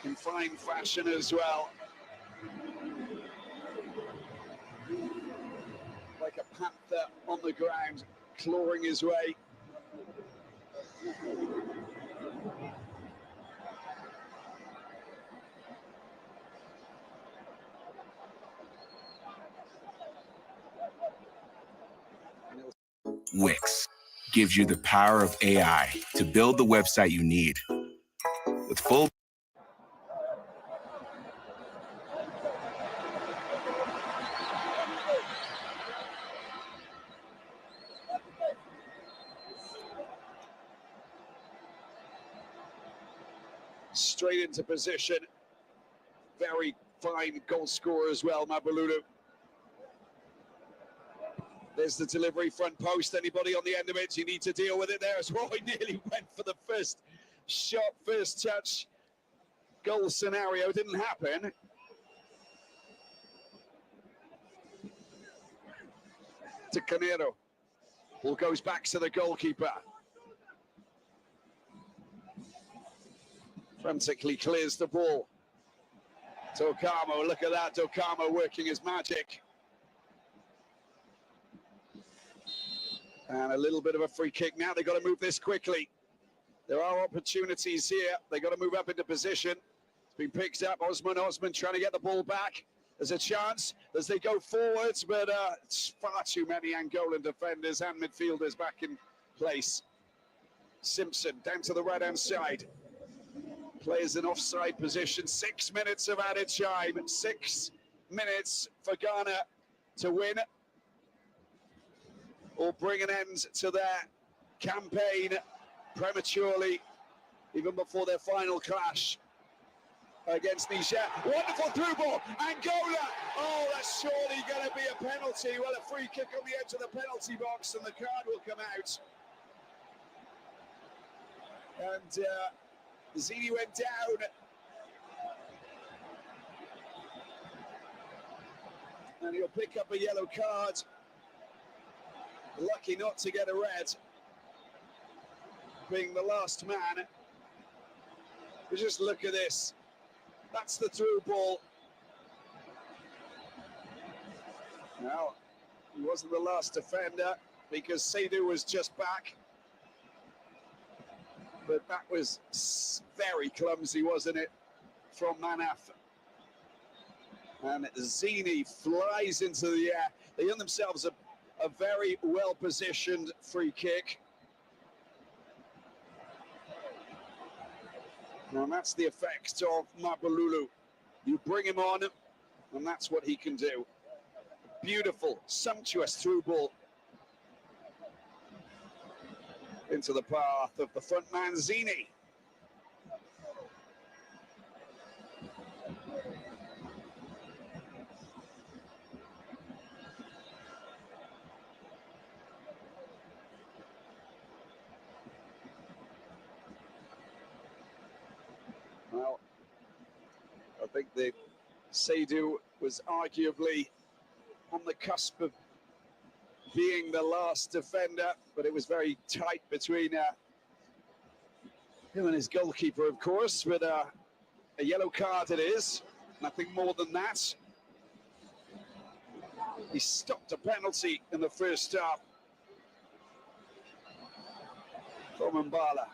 in fine fashion as well. Like a panther on the ground, clawing his way. Wix gives you the power of AI to build the website you need. With full straight into position. Very fine goal scorer as well, Mabululu. There's the delivery, front post. Anybody on the end of it, you need to deal with it there as well. He nearly went for the first shot, first touch. Goal scenario didn't happen. To Canero. Ball goes back to the goalkeeper. Frantically clears the ball. Tokamo, look at that. Tokamo working his magic. And a little bit of a free kick now. They've got to move this quickly. There are opportunities here. They've got to move up into position. It's been picked up. Osman trying to get the ball back. There's a chance as they go forwards, but it's far too many Angolan defenders and midfielders back in place. Simpson down to the right-hand side. Players in offside position. 6 minutes of added time. 6 minutes for Ghana to win or bring an end to their campaign prematurely, even before their final clash against Niger. Wonderful through ball. Angola. Oh, that's surely going to be a penalty. Well, a free kick on the edge of the penalty box, and the card will come out. And Zini went down. And he'll pick up a yellow card. Lucky not to get a red, being the last man. But just look at this. That's the through ball. Now, he wasn't the last defender because Seydou was just back. But that was very clumsy, wasn't it, from Manaf? And Zini flies into the air. They earn themselves a very well-positioned free kick. And that's the effect of Mabululu. You bring him on, and that's what he can do. Beautiful, sumptuous through ball into the path of the front man, Zini. Well, I think the Seydou was arguably on the cusp of being the last defender, but it was very tight between him and his goalkeeper, of course, but a yellow card it is, nothing more than that. He stopped a penalty in the first half from Mbala.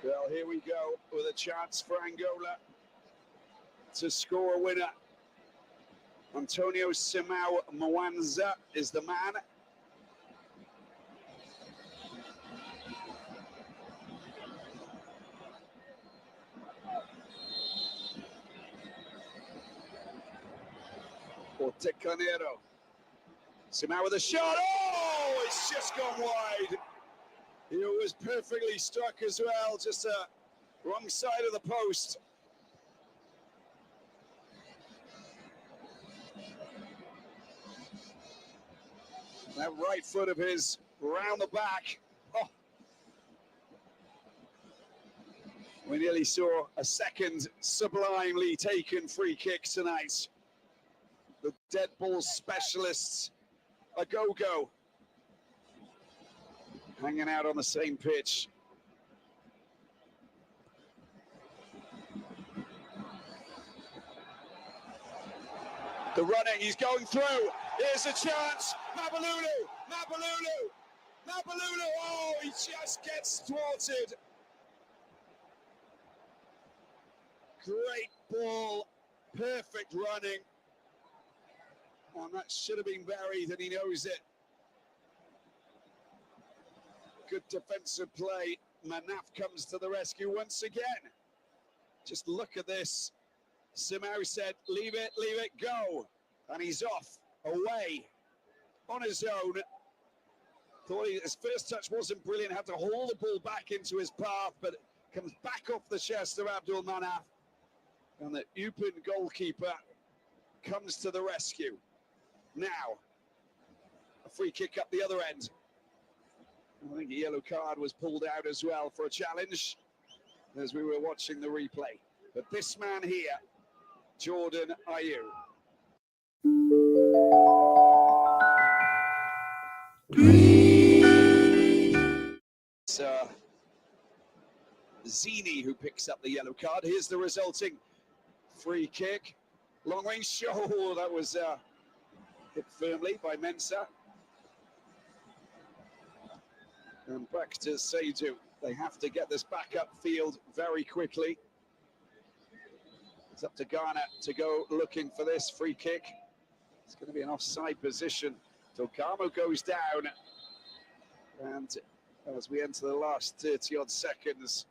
Well, here we go with a chance for Angola to score a winner. Antonio Simão Mwanza is the man. Ortecanero. Simão with a shot. Oh, it's just gone wide. It was perfectly struck as well, just wrong side of the post. That right foot of his round the back. Oh. We nearly saw a second sublimely taken free kick tonight. The dead ball specialists, a go-go. Hanging out on the same pitch. The running, he's going through. Here's a chance. Mabululu. Oh, he just gets thwarted. Great ball. Perfect running. And that should have been buried, and he knows it. Good defensive play. Manaf comes to the rescue once again. Just look at this. Simão said, leave it, go. And he's off, away, on his own. Thought his first touch wasn't brilliant, had to haul the ball back into his path, but it comes back off the chest of Abdul Manaf. And the Eupen goalkeeper comes to the rescue. Now, a free kick up the other end. I think a yellow card was pulled out as well for a challenge as we were watching the replay. But this man here, Jordan Ayew. It's Zini who picks up the yellow card. Here's the resulting free kick. Long range shot. Oh, that was hit firmly by Mensah. And back to Seydou. They have to get this back up field very quickly. It's up to Ghana to go looking for this free kick. It's going to be an offside position. Togamo goes down. And as we enter the last 30-odd seconds,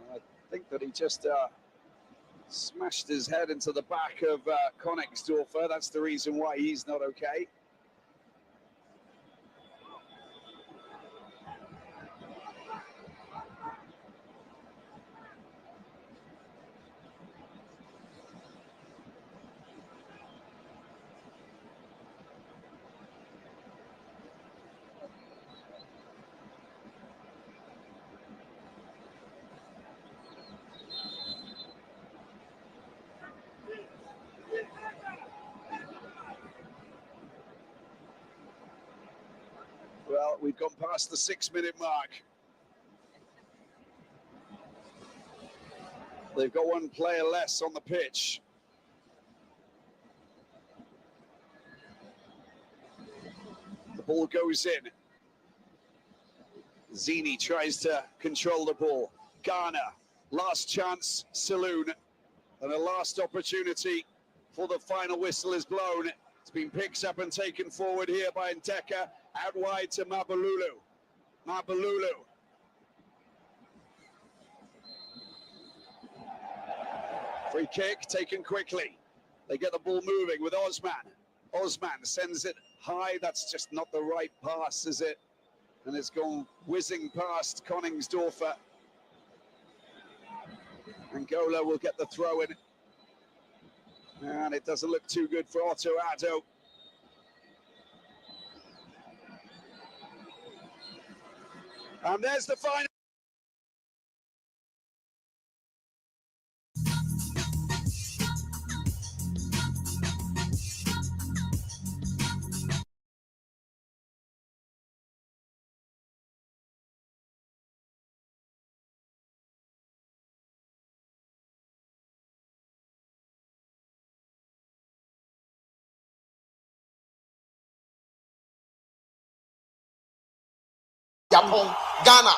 I think that he just smashed his head into the back of Koenigsdorfer. That's the reason why he's not okay. Well, we've gone past the 6-minute mark. They've got one player less on the pitch. The ball goes in. Zini tries to control the ball. Ghana, last chance, Saloon. And a last opportunity for the final whistle is blown. It's been picked up and taken forward here by Ndeka. Out wide to Mabalulu. Mabalulu. Free kick taken quickly. They get the ball moving with Osman. Osman sends it high. That's just not the right pass, is it? And it's gone whizzing past Koenigsdorfer. Angola will get the throw in. And it doesn't look too good for Otto Addo. And there's the final. Japan, Ghana,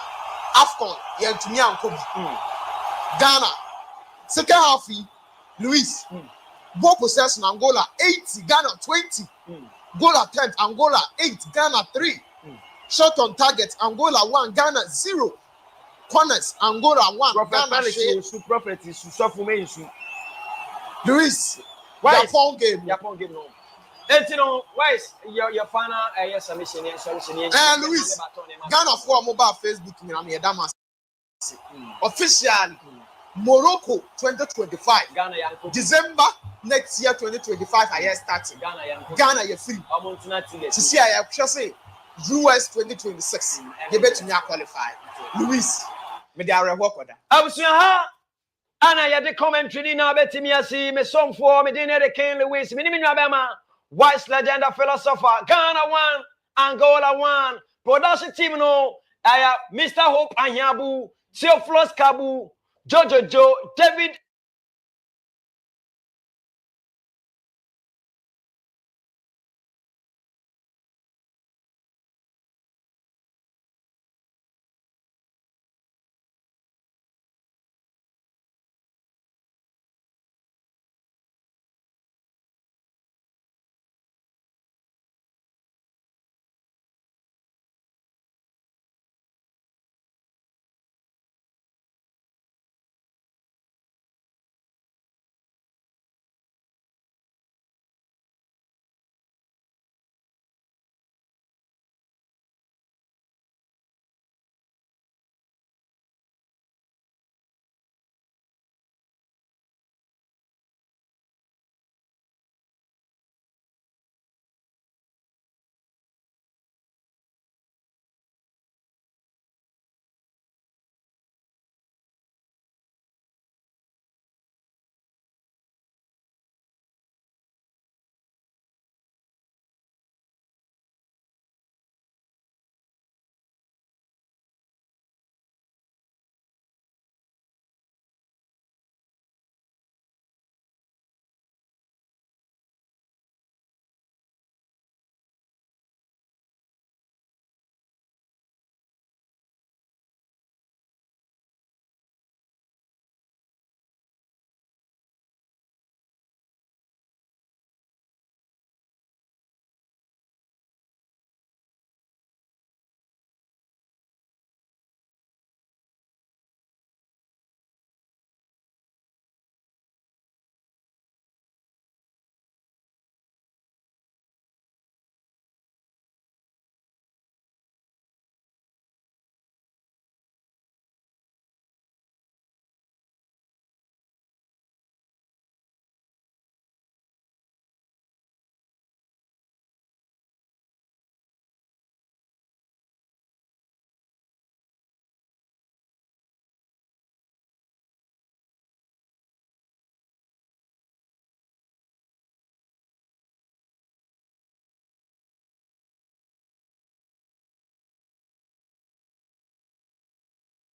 Afcon, Yentumi and Kobe. Ghana, second half, Luis. Ball possession, Angola 80, Ghana 20. Goal attempt, Angola 8, Ghana 3. Shot on target, Angola 1, Ghana 0. Corners, Angola 1, Ghana 0. Luis, Japan game. Japan game no. And you know, why is your final submission? Luis, Ghana for mobile Facebook, officially, Morocco 2025, December next year 2025, I starting. Ghana, you're free. To see, I just say US 2026, you bet me qualify. Luis, me they are work on that. I was Anna, you had the commentary now, bet me, I see me song for me, dinner the King Luis, minimum Abema. Wise legend and philosopher. Ghana 1, Angola 1. Production team no. I have Mr. Hope Anyabu, Theophilus Kabu, Jojo Joe, David